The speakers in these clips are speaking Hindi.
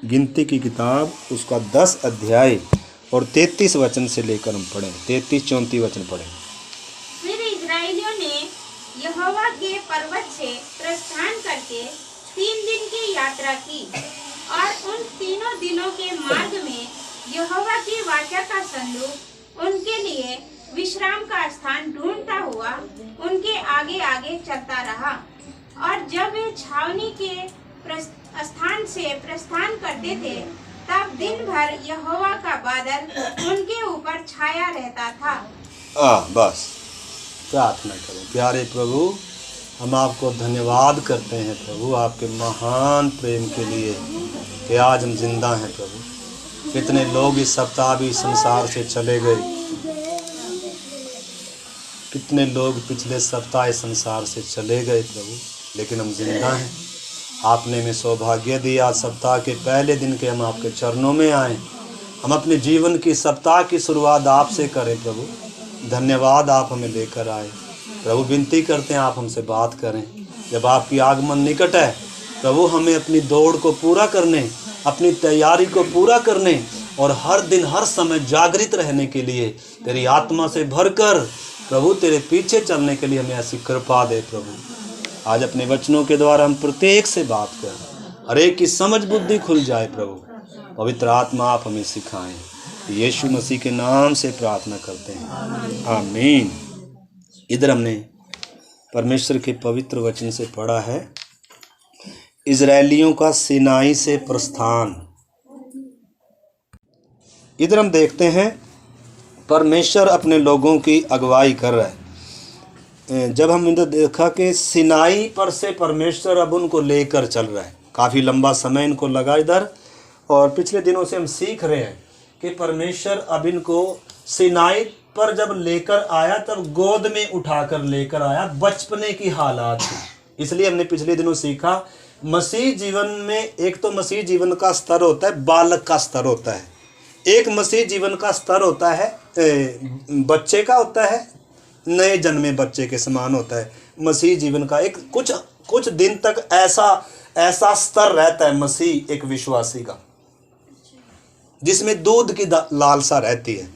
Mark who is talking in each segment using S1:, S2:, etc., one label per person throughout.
S1: गिनती की किताब उसका 10 अध्याय और 33 वचन से लेकर हम पढ़ें, 33-34 वचन पढ़ें।
S2: फिर इजराइलियों ने यहोवा के पर्वत से प्रस्थान करके 3 दिन की यात्रा की और उन तीनों दिनों के मार्ग में यहोवा की वाचा का संदूक उनके लिए विश्राम का स्थान ढूंढता हुआ उनके आगे आगे चलता रहा। और जब वे छावनी के स्थान से प्रस्थान करते थे तब दिन भर यहोवा का बादल उनके ऊपर छाया रहता था।
S1: बस प्रार्थना करें। प्यारे प्रभु, हम आपको धन्यवाद करते हैं प्रभु, आपके महान प्रेम के लिए कि आज हम जिंदा हैं प्रभु। कितने लोग इस सप्ताह भी संसार से चले गए, कितने लोग पिछले सप्ताह इस संसार से चले गए प्रभु, लेकिन हम जिंदा हैं। आपने हमें सौभाग्य दिया सप्ताह के पहले दिन के हम आपके चरणों में आए। हम अपने जीवन की सप्ताह की शुरुआत आपसे करें प्रभु। धन्यवाद, आप हमें लेकर आए प्रभु। विनती करते हैं आप हमसे बात करें। जब आपकी आगमन निकट है प्रभु, हमें अपनी दौड़ को पूरा करने, अपनी तैयारी को पूरा करने और हर दिन हर समय जागृत रहने के लिए तेरी आत्मा से भरकर प्रभु तेरे पीछे चलने के लिए हमें ऐसी कृपा दे प्रभु। आज अपने वचनों के द्वारा हम प्रत्येक से बात करें, हर एक की समझ बुद्धि खुल जाए प्रभु। पवित्र आत्मा आप हमें सिखाएं। यीशु मसीह के नाम से प्रार्थना करते हैं, आमीन। इधर हमने परमेश्वर के पवित्र वचन से पढ़ा है इजरायलियों का सीनाई से प्रस्थान। इधर हम देखते हैं परमेश्वर अपने लोगों की अगुवाई कर रहा है। जब हम इधर देखा कि सीनाई पर से परमेश्वर अब उनको लेकर चल रहा है, काफ़ी लंबा समय इनको लगा इधर, और पिछले दिनों से हम सीख रहे हैं कि परमेश्वर अब इनको सीनाई पर जब लेकर आया तब गोद में उठाकर लेकर आया। बचपने की हालात थी, इसलिए हमने पिछले दिनों सीखा मसीह जीवन में एक तो मसीह जीवन का स्तर होता है, बालक का स्तर होता है। एक मसीह जीवन का स्तर होता है बच्चे का होता है, नए जन्मे बच्चे के समान होता है। मसीह जीवन का एक कुछ दिन तक ऐसा स्तर रहता है मसीह एक विश्वासी का, जिसमें दूध की लालसा रहती है,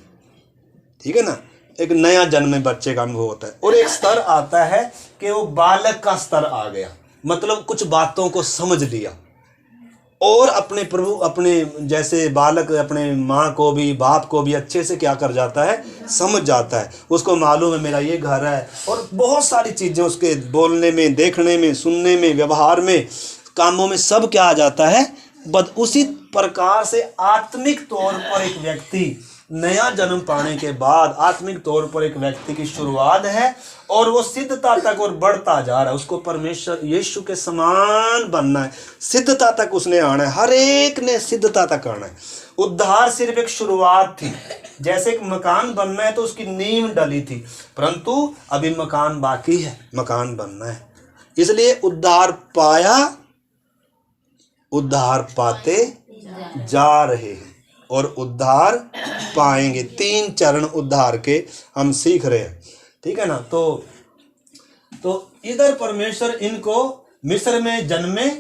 S1: ठीक है ना। एक नया जन्मे बच्चे का अनुभव होता है। और एक स्तर आता है कि वो बालक का स्तर आ गया, मतलब कुछ बातों को समझ लिया और अपने प्रभु अपने जैसे बालक अपने माँ को भी बाप को भी अच्छे से क्या कर जाता है, समझ जाता है। उसको मालूम है मेरा ये घर है, और बहुत सारी चीज़ें उसके बोलने में, देखने में, सुनने में, व्यवहार में, कामों में सब क्या आ जाता है। उसी प्रकार से आत्मिक तौर पर एक व्यक्ति नया जन्म पाने के बाद आत्मिक तौर पर एक व्यक्ति की शुरुआत है और वो सिद्धता तक और बढ़ता जा रहा है। उसको परमेश्वर यीशु के समान बनना है, सिद्धता तक उसने आना है। हर एक ने सिद्धता तक आना है। उद्धार सिर्फ एक शुरुआत थी, जैसे एक मकान बनना है तो उसकी नींव डली थी, परंतु अभी मकान बाकी है, मकान बनना है। इसलिए उद्धार पाया, उद्धार पाते जा रहे हैं और उद्धार पाएंगे। 3 चरण उद्धार के हम सीख रहे हैं, ठीक है ना। तो इधर परमेश्वर इनको मिस्र में जन्मे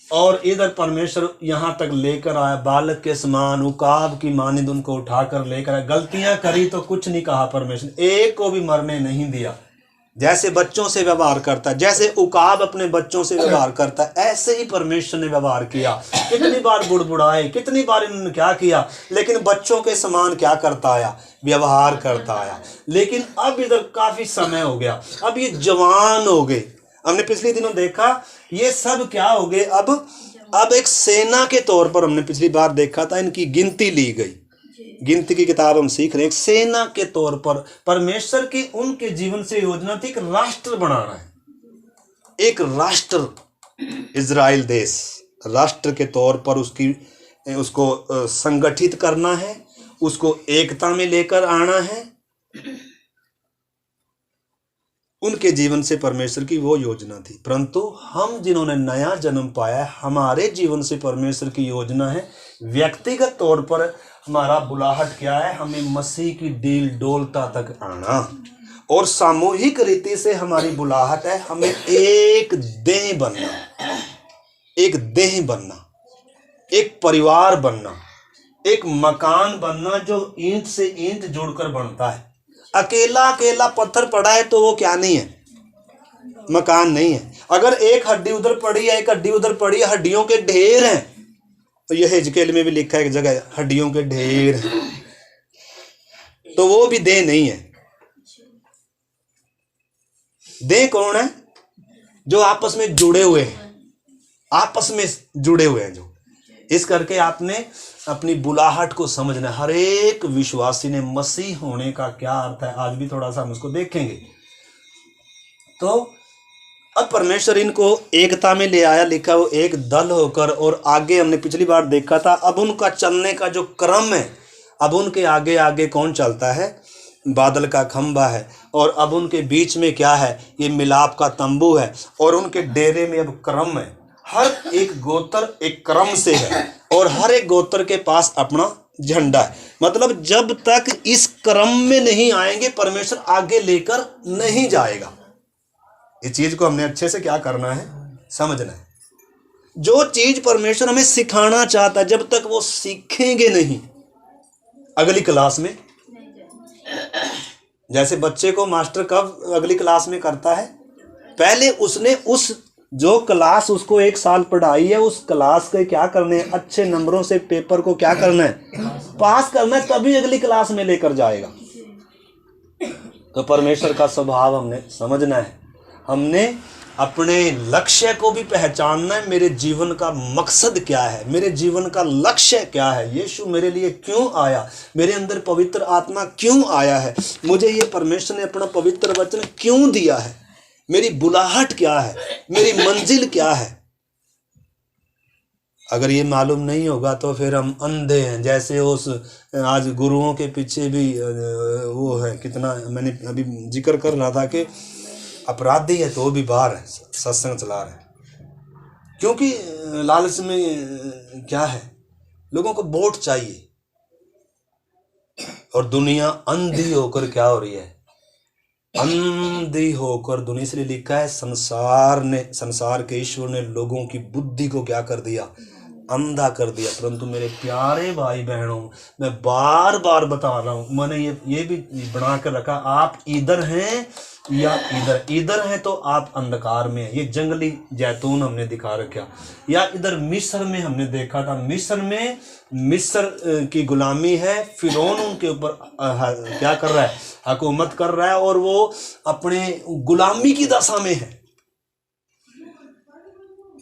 S1: और इधर परमेश्वर यहाँ तक लेकर आया, बालक के समान उकाब की मानिंद उनको उठाकर लेकर आया। गलतियां करी तो कुछ नहीं कहा परमेश्वर, एक को भी मरने नहीं दिया। जैसे बच्चों से व्यवहार करता है, जैसे उकाब अपने बच्चों से व्यवहार करता है, ऐसे ही परमेश्वर ने व्यवहार किया। कितनी बार बुड़बुड़ाए, कितनी बार इन्होंने क्या किया, लेकिन बच्चों के समान क्या करता आया, व्यवहार करता आया। लेकिन अब इधर काफी समय हो गया, अब ये जवान हो गए। हमने पिछले दिनों देखा ये सब क्या हो गए, अब एक सेना के तौर पर हमने पिछली बार देखा था, इनकी गिनती ली गई। गिनती की किताब हम सीख रहे हैं, एक सेना के तौर पर परमेश्वर की उनके जीवन से योजना थी, एक राष्ट्र बनाना है, एक राष्ट्र, इजराइल देश राष्ट्र के तौर पर उसको संगठित करना है, उसको एकता में लेकर आना है। उनके जीवन से परमेश्वर की वो योजना थी। परंतु हम जिन्होंने नया जन्म पाया, हमारे जीवन से परमेश्वर की योजना है व्यक्तिगत तौर पर हमारा बुलाहट क्या है, हमें मसीह की डील डोलता तक आना। और सामूहिक रीति से हमारी बुलाहट है, हमें एक देह बनना, एक देह बनना। एक परिवार बनना, एक मकान बनना जो ईंट से ईंट जोड़कर बनता है। अकेला अकेला पत्थर पड़ा है तो वो क्या नहीं है, मकान नहीं है। अगर एक हड्डी उधर पड़ी है, एक हड्डी उधर पड़ी है, हड्डियों के ढेर हैं, तो यह हिजकेल में भी लिखा है एक जगह, हड्डियों के ढेर हैं, तो वो भी देह नहीं है। देह कौन है? जो आपस में जुड़े हुए हैं, आपस में जुड़े हुए हैं जो। इस करके आपने अपनी बुलाहट को समझना। हर एक विश्वासी ने मसीह होने का क्या अर्थ है, आज भी थोड़ा सा हम उसको देखेंगे। तो अब परमेश्वर इनको एकता में ले आया, लिखा वो एक दल होकर। और आगे हमने पिछली बार देखा था, अब उनका चलने का जो क्रम है, अब उनके आगे आगे कौन चलता है? बादल का खंभा है। और अब उनके बीच में क्या है? ये मिलाप का तंबू है। और उनके डेरे में अब क्रम है, हर एक गोत्र एक क्रम से है, और हर एक गोत्र के पास अपना झंडा है। मतलब जब तक इस क्रम में नहीं आएंगे, परमेश्वर आगे लेकर नहीं जाएगा। इस चीज को हमने अच्छे से क्या करना है, समझना है। जो चीज परमेश्वर हमें सिखाना चाहता है, जब तक वो सीखेंगे नहीं अगली क्लास में, जैसे बच्चे को मास्टर कब अगली क्लास में करता है? पहले उसने उस जो क्लास उसको 1 साल पढ़ाई है, उस क्लास के क्या करने हैं? अच्छे नंबरों से पेपर को क्या करना है? पास करना है, तभी अगली क्लास में लेकर जाएगा। तो परमेश्वर का स्वभाव हमने समझना है। हमने अपने लक्ष्य को भी पहचानना है। मेरे जीवन का मकसद क्या है, मेरे जीवन का लक्ष्य क्या है, यीशु मेरे लिए क्यों आया, मेरे अंदर पवित्र आत्मा क्यों आया है, मुझे ये परमेश्वर ने अपना पवित्र वचन क्यों दिया है, मेरी बुलाहट क्या है, मेरी मंजिल क्या है। अगर ये मालूम नहीं होगा तो फिर हम अंधे हैं। जैसे उस आज गुरुओं के पीछे भी वो है, कितना मैंने अभी जिक्र कर रहा था कि अपराधी है तो भी बाहर है, सत्संग चला रहे हैं। क्योंकि लालच में क्या है, लोगों को वोट चाहिए, और दुनिया अंधी होकर क्या हो रही है? अंधी होकर दुनिया। इसलिए लिखा है संसार के ईश्वर ने लोगों की बुद्धि को क्या कर दिया? अंधा कर दिया। परंतु मेरे प्यारे भाई बहनों, मैं बार बार बता रहा हूं, मैंने ये भी बना कर रखा, आप इधर हैं या इधर हैं तो आप अंधकार में हैं। ये जंगली जैतून हमने दिखा रखा, या इधर मिस्र में हमने देखा था, मिस्र की गुलामी है, फिरौन उनके ऊपर क्या कर रहा है? हुकूमत कर रहा है, और वो अपने गुलामी की दशा में है।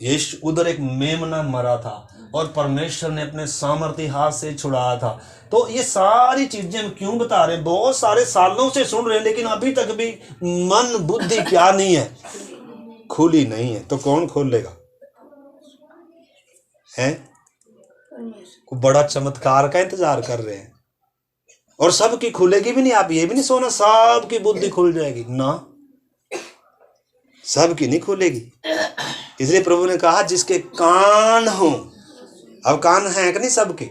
S1: ये उधर एक मेमना मरा था और परमेश्वर ने अपने सामर्थ्य हाथ से छुड़ाया था। तो ये सारी चीजें हम क्यों बता रहे हैं? बहुत सारे सालों से सुन रहे हैं, लेकिन अभी तक भी मन बुद्धि क्या नहीं है? खुली नहीं है। तो कौन खोलेगा? हैं? को बड़ा चमत्कार का इंतजार कर रहे हैं, और सबकी खुलेगी भी नहीं। आप ये भी नहीं सोना सबकी बुद्धि खुल जाएगी ना, सबकी नहीं खुलेगी। इसलिए प्रभु ने कहा जिसके कान हो। अब कान है कि नहीं सबके?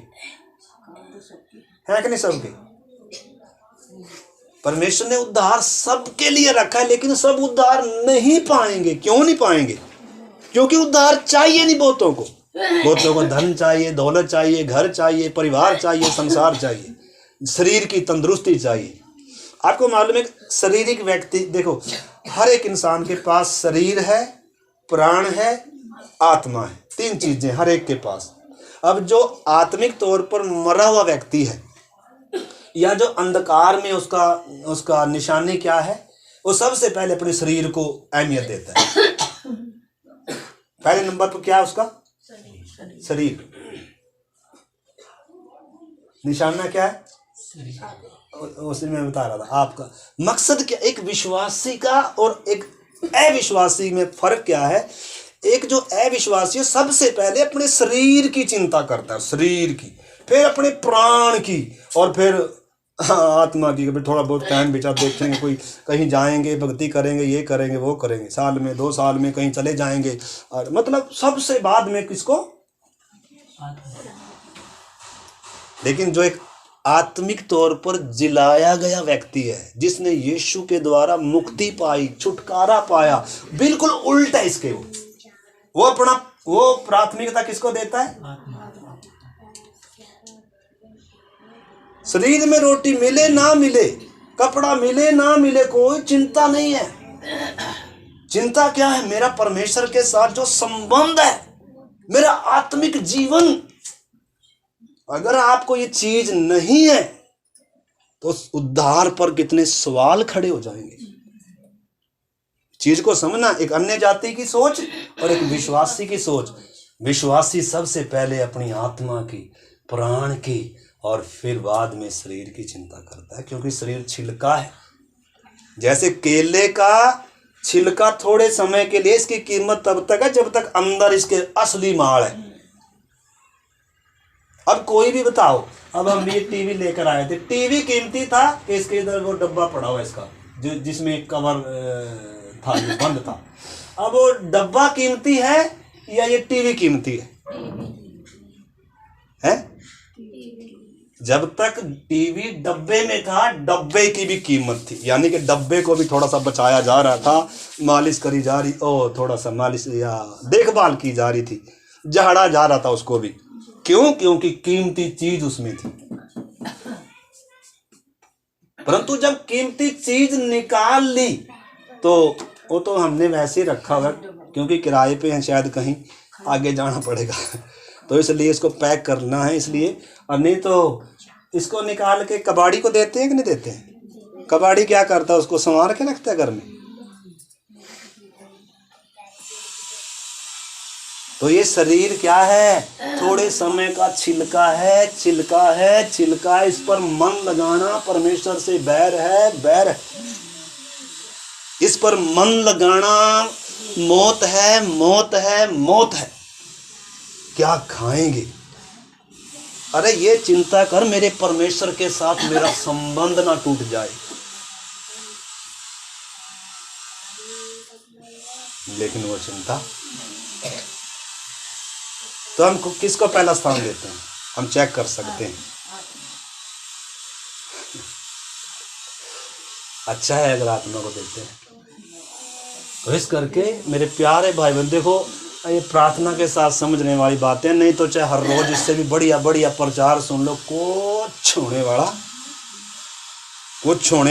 S1: है कि नहीं सबके? परमेश्वर ने उद्धार सबके लिए रखा है, लेकिन सब उद्धार नहीं पाएंगे। क्यों नहीं पाएंगे? क्योंकि उद्धार चाहिए नहीं बहुतों को। बहुतों को धन चाहिए, दौलत चाहिए, घर चाहिए, परिवार चाहिए, संसार चाहिए, शरीर की तंदुरुस्ती चाहिए। आपको मालूम है शारीरिक व्यक्ति, देखो हर एक इंसान के पास शरीर है, प्राण है, आत्मा है, 3 चीजें हर एक के पास। अब जो आत्मिक तौर पर मरा हुआ व्यक्ति है, या जो अंधकार में उसका निशानी क्या है? वो सबसे पहले अपने शरीर को अहमियत देता है। पहले नंबर पर क्या है उसका? शरीर। निशाना क्या है? उसी में बता रहा था। आपका मकसद क्या? एक विश्वासी का और एक अविश्वासी में फर्क क्या है? एक जो अविश्वासी सबसे पहले अपने शरीर की चिंता करता है, शरीर की, फिर अपने प्राण की, और फिर आत्मा की। थोड़ा बहुत टाइम बिचा देखेंगे, कोई कहीं जाएंगे, भक्ति करेंगे, ये करेंगे, वो करेंगे, साल में 2 साल में कहीं चले जाएंगे, और मतलब सबसे बाद में किसको? लेकिन जो एक आत्मिक तौर पर जिलाया गया व्यक्ति है, जिसने यीशु के द्वारा मुक्ति पाई, छुटकारा पाया, बिल्कुल उल्टा इसके वो प्राथमिकता किसको देता है? शरीर में रोटी मिले ना मिले, कपड़ा मिले ना मिले, कोई चिंता नहीं है। चिंता क्या है? मेरा परमेश्वर के साथ जो संबंध है, मेरा आत्मिक जीवन। अगर आपको ये चीज नहीं है तो उद्धार पर कितने सवाल खड़े हो जाएंगे। चीज को समझना, एक अन्य जाति की सोच और एक विश्वासी की सोच। विश्वासी सबसे पहले अपनी आत्मा की, प्राण की और फिर बाद में शरीर की चिंता करता है, क्योंकि शरीर छिलका है। जैसे केले का छिलका थोड़े समय के लिए, इसकी कीमत तब तक है जब तक अंदर इसके असली माल है। अब कोई भी बताओ, अब हम ये टीवी लेकर आए थे, टीवी कीमती था कि इसके इधर वो डब्बा पड़ा हुआ इसका जिसमें एक कवर था, बंद था। अब वो डब्बा कीमती है या ये टीवी कीमती है? जब तक टीवी डब्बे में था, डब्बे की भी कीमत थी, यानी कि डब्बे को भी थोड़ा सा बचाया जा रहा था, मालिश करी जा रही, थोड़ा सा मालिश या देखभाल की जा रही थी, झाड़ा जा रहा था उसको भी। क्यों? क्योंकि कीमती चीज उसमें थी। परंतु जब कीमती चीज निकाल ली तो वो तो हमने वैसे रखा हुआ, क्योंकि किराए पे हैं, शायद कहीं आगे जाना पड़ेगा तो इसलिए इसको पैक करना है, इसलिए। और नहीं तो इसको निकाल के कबाड़ी को देते हैं कि नहीं देते हैं? कबाड़ी क्या करता है? उसको संवार के रखता है घर में। तो ये शरीर क्या है? थोड़े समय का छिलका है, छिलका है, छिलका। इस पर मन लगाना परमेश्वर से बैर है, बैर है। इस पर मन लगाना मौत है, मौत है, मौत है। क्या खाएंगे? अरे ये चिंता कर, मेरे परमेश्वर के साथ मेरा संबंध ना टूट जाए। लेकिन वो चिंता, तो हम किसको पहला स्थान देते हैं? हम चेक कर सकते हैं। अच्छा है अगर आत्मा को देते हैं। तो इस करके मेरे प्यारे भाई बहन, देखो ये प्रार्थना के साथ समझने वाली बातें, नहीं तो चाहे हर रोज इससे भी बढ़िया बढ़िया प्रचार सुन लो, कुछ होने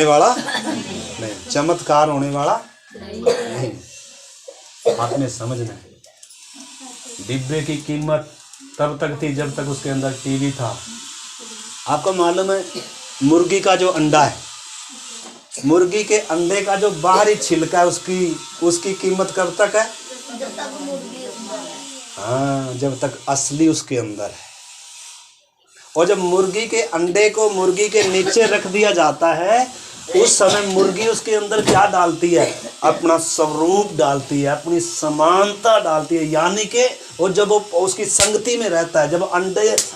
S1: वाला नहीं, चमत्कार होने वाला नहीं। आपने समझना है, डिब्बे की कीमत तब तक थी जब तक उसके अंदर टीवी था। आपको मालूम है मुर्गी का जो अंडा है, मुर्गी के अंडे का जो बाहरी छिलका है, उसकी कीमत कब तक है? हाँ, जब तक असली उसके अंदर है। और जब मुर्गी के अंडे को मुर्गी के नीचे रख दिया जाता है, उस समय मुर्गी उसके अंदर क्या डालती है? अपना स्वरूप डालती है, अपनी समानता डालती है। यानी कि वो जब वो उसकी संगति में रहता है, जब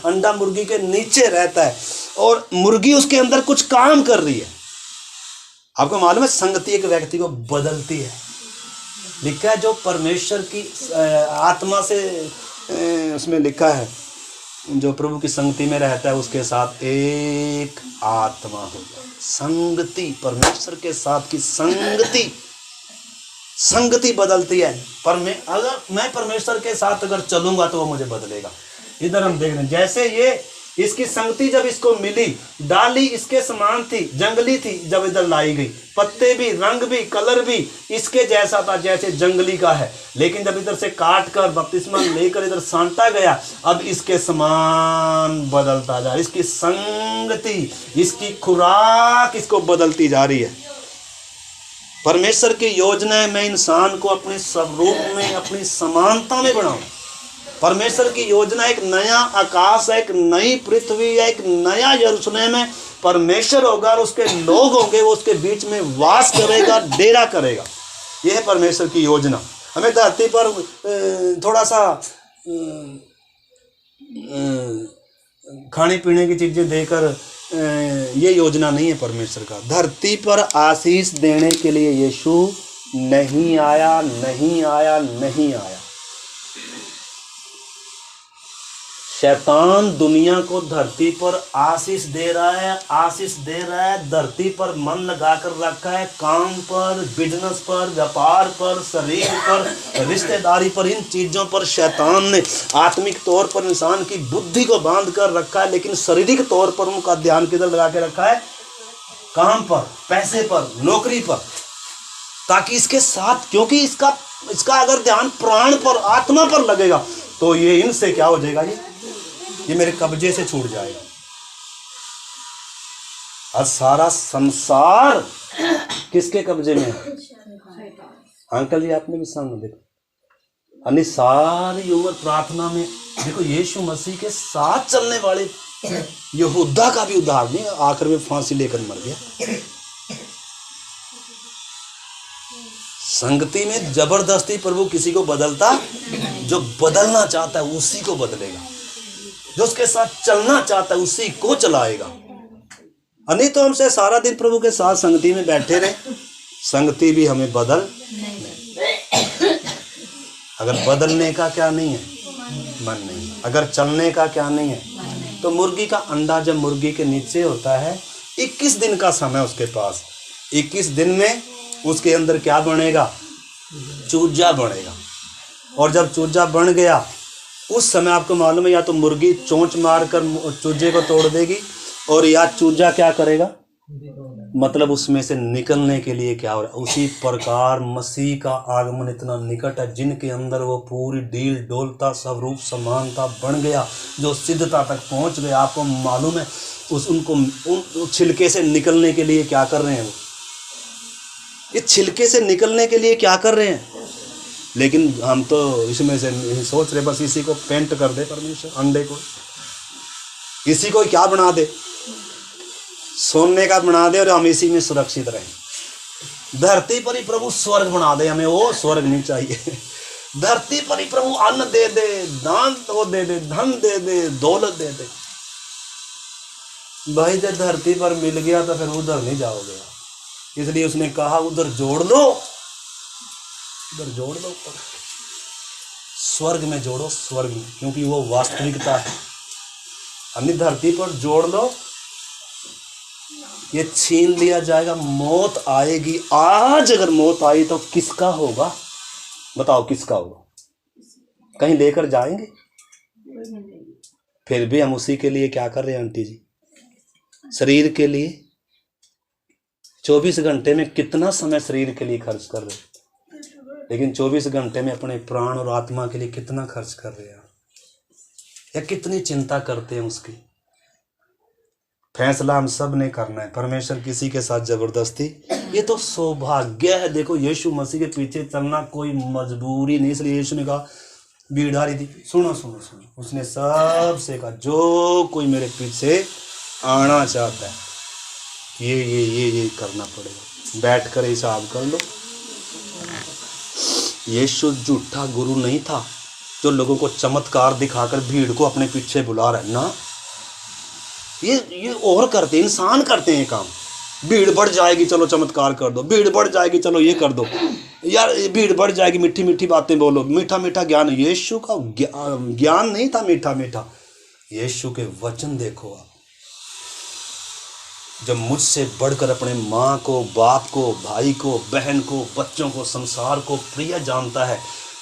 S1: अंडा मुर्गी के नीचे रहता है और मुर्गी उसके अंदर कुछ काम कर रही है। आपको मालूम है संगति एक व्यक्ति को बदलती है। लिखा है जो परमेश्वर की आत्मा से, उसमें लिखा है जो प्रभु की संगति में रहता है उसके साथ एक आत्मा हो जाए। संगति, परमेश्वर के साथ की संगति बदलती है। अगर मैं परमेश्वर के साथ अगर चलूंगा तो वो मुझे बदलेगा। इधर हम देख रहे हैं, जैसे ये इसकी संगति जब इसको मिली, डाली इसके समान थी, जंगली थी, जब इधर लाई गई, पत्ते भी, रंग भी, कलर भी इसके जैसा था जैसे जंगली का है। लेकिन जब इधर से काट कर बपतिस्मा लेकर इधर सांटा गया, अब इसके समान बदलता जा रहा है। इसकी संगति, इसकी खुराक इसको बदलती जा रही है। परमेश्वर की योजना है मैं इंसान को अपने स्वरूप में, अपनी समानता में बनाऊं। परमेश्वर की योजना एक नया आकाश है, एक नई पृथ्वी है, एक नया यरूशलेम है। परमेश्वर होगा और उसके लोग होंगे, वो उसके बीच में वास करेगा, डेरा करेगा। यह है परमेश्वर की योजना। हमें धरती पर थोड़ा सा खाने पीने की चीज़ें देकर ये योजना नहीं है परमेश्वर का। धरती पर आशीष देने के लिए यीशु नहीं आया, नहीं आया, नहीं आया। शैतान दुनिया को धरती पर आशीष दे रहा है, आशीष दे रहा है। धरती पर मन लगा कर रखा है, काम पर, बिजनेस पर, व्यापार पर, शरीर पर, रिश्तेदारी पर। इन चीज़ों पर शैतान ने आत्मिक तौर पर इंसान की बुद्धि को बांध कर रखा है, लेकिन शारीरिक तौर पर उनका ध्यान किधर लगा के रखा है? काम पर, पैसे पर, नौकरी पर। ताकि इसके साथ, क्योंकि इसका अगर ध्यान प्राण पर, आत्मा पर लगेगा तो ये इनसे क्या हो जाएगा? ये मेरे कब्जे से छूट जाएगा। आज सारा संसार किसके कब्जे में है? अंकल जी आपने भी सामने देखो, अन्य सारी उम्र प्रार्थना में। देखो यीशु मसीह के साथ चलने वाले यहूदा का भी उदाहरण नहीं, आखिर में फांसी लेकर मर गया। संगति में जबरदस्ती प्रभु किसी को बदलता, जो बदलना चाहता है उसी को बदलेगा, जो उसके साथ चलना चाहता है उसी को चलाएगा। नहीं तो हमसे सारा दिन प्रभु के साथ संगति में बैठे रहे, संगति भी हमें बदल नहीं। अगर बदलने का क्या नहीं है? मन नहीं। अगर चलने का क्या नहीं है? तो मुर्गी का अंडा जब मुर्गी के नीचे होता है, 21 दिन का समय उसके पास, 21 दिन में उसके अंदर क्या बनेगा? चूजा बनेगा। और जब चूजा बन गया उस समय आपको मालूम है, या तो मुर्गी चोंच मारकर चूजे को तोड़ देगी, और या चूजा क्या करेगा? मतलब उसमें से निकलने के लिए क्या हो रहा है? उसी प्रकार मसीह का आगमन इतना निकट है, जिनके अंदर वो पूरी डील डोलता, सब रूप समानता बन गया, जो सिद्धता तक पहुंच गया। आपको मालूम है उन छिलके से निकलने के लिए क्या कर रहे हैं? वो ये छिलके से निकलने के लिए क्या कर रहे हैं? लेकिन हम तो इसमें से सोच रहे बस इसी को पेंट कर दे परमेश्वर, अंडे को इसी को क्या बना दे? सोने का बना दे और हम इसी में सुरक्षित रहें। धरती पर ही प्रभु स्वर्ग बना दे, हमें वो स्वर्ग नहीं चाहिए। धरती पर ही प्रभु अन्न दे दे, दान तो दे दे, धन दे दे, दौलत दे दे। भाई जब धरती पर मिल गया तो फिर उधर नहीं जाओगे, इसलिए उसने कहा उधर जोड़ लो, उधर जोड़ लो, स्वर्ग में जोड़ो, स्वर्ग में, क्योंकि वो वास्तविकता है। अन्य धरती पर जोड़ लो, ये छीन लिया जाएगा, मौत आएगी। आज अगर मौत आई तो किसका होगा? बताओ किसका होगा? कहीं लेकर जाएंगे? फिर भी हम उसी के लिए क्या कर रहे हैं आंटी जी? शरीर के लिए 24 घंटे में कितना समय शरीर के लिए खर्च कर रहे हैं, लेकिन 24 घंटे में अपने प्राण और आत्मा के लिए कितना खर्च कर रहे हैं, या कितनी चिंता करते हैं उसकी? फैसला हम सब ने करना है, परमेश्वर किसी के साथ जबरदस्ती, ये तो सौभाग्य है। देखो यीशु मसीह के पीछे चलना कोई मजबूरी नहीं, इसलिए यीशु ने कहा, भीड़ आ रही थी, सुनो सुनो सुनो, उसने सबसे कहा जो कोई मेरे पीछे आना चाहता है ये करना पड़ेगा। बैठकर हिसाब कर लो। यीशु झूठा गुरु नहीं था जो लोगों को चमत्कार दिखाकर भीड़ को अपने पीछे बुला रहा है ना। ये और करते, इंसान करते हैं काम। भीड़ बढ़ जाएगी चलो चमत्कार कर दो, भीड़ बढ़ जाएगी चलो ये कर दो, यार भीड़ बढ़ जाएगी मीठी मीठी बातें बोलो, मीठा मीठा ज्ञान। यीशु का ज्ञान नहीं था मीठा मीठा, यीशु के वचन देखो आप। जब मुझसे बढ़कर अपने माँ को, बाप को, भाई को, बहन को, बच्चों को, संसार को प्रिय जानता है,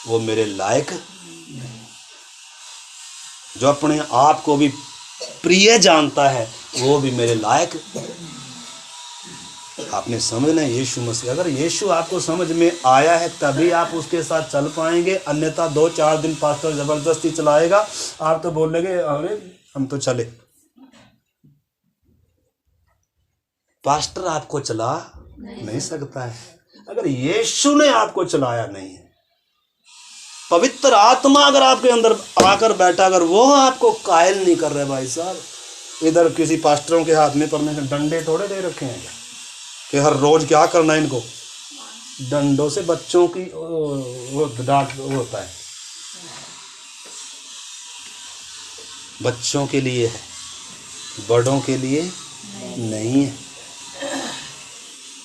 S1: वो मेरे लायक। जो अपने आप को भी प्रिय जानता है वो भी मेरे लायक। आपने समझना है यीशु मसीह। अगर यीशु आपको समझ में आया है तभी आप उसके साथ चल पाएंगे, अन्यथा 2-4 दिन पास्टर जबरदस्ती चलाएगा, आप तो बोलेंगे अरे हम तो चले। पास्टर आपको चला नहीं सकता है अगर यीशु ने आपको चलाया नहीं है। पवित्र आत्मा अगर आपके अंदर आकर बैठा, अगर वो आपको कायल नहीं कर रहे भाई साहब, इधर किसी पास्टरों के हाथ में परमेश्वर डंडे थोड़े दे रखे हैं कि हर रोज क्या करना है इनको। डंडों से बच्चों की डांट होता है, बच्चों के लिए है, बड़ों के लिए नहीं है।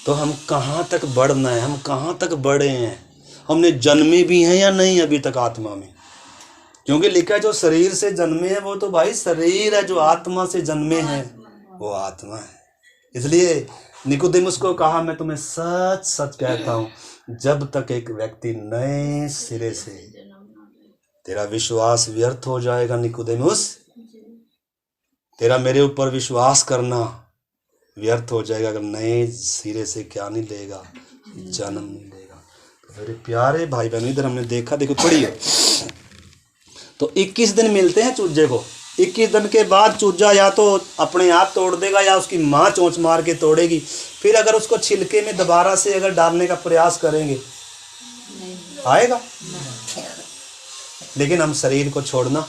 S1: तो हम कहाँ तक बढ़ना है, हम कहाँ तक बढ़े हैं, हमने जन्मे भी हैं या नहीं अभी तक आत्मा में? क्योंकि लिखा है जो शरीर से जन्मे हैं वो तो भाई शरीर है, जो आत्मा से जन्मे हैं वो आत्मा है। इसलिए निकोदेमुस को कहा, मैं तुम्हें सच सच कहता हूं, जब तक एक व्यक्ति नए सिरे से, तेरा विश्वास व्यर्थ हो जाएगा निकोदेमुस, तेरा मेरे ऊपर विश्वास करना व्यर्थ हो जाएगा अगर नए सिरे से क्या नहीं लेगा, जन्म नहीं लेगा। तो मेरे प्यारे भाई बहन, इधर हमने देखा, देखो पढ़िए, तो 21 दिन मिलते हैं चूजे को। 21 दिन के बाद चूजा या तो अपने आप तोड़ देगा या उसकी माँ चोंच मार के तोड़ेगी। फिर अगर उसको छिलके में दोबारा से अगर डालने का प्रयास करेंगे आएगा। लेकिन हम शरीर को छोड़ना,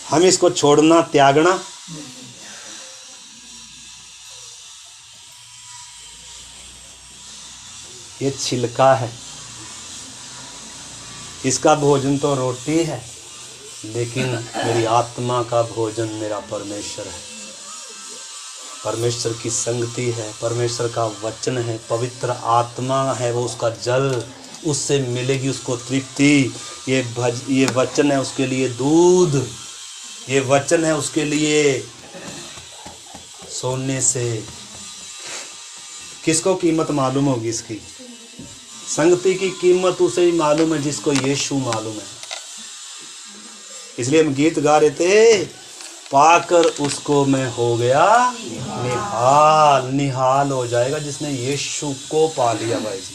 S1: हम इसको छोड़ना, त्यागना, ये छिलका है, इसका भोजन तो रोटी है, लेकिन मेरी आत्मा का भोजन मेरा परमेश्वर है, परमेश्वर की संगति है, परमेश्वर का वचन है, पवित्र आत्मा है, वो उसका जल, उससे मिलेगी उसको तृप्ति। ये वचन है उसके लिए दूध, ये वचन है उसके लिए सोने से। किसको कीमत मालूम होगी इसकी? संगति की कीमत उसे ही मालूम है जिसको यीशु मालूम है। इसलिए हम गीत गा रहे थे, पाकर उसको मैं हो गया निहाल। निहाल हो जाएगा जिसने यीशु को पा लिया। भाई जी,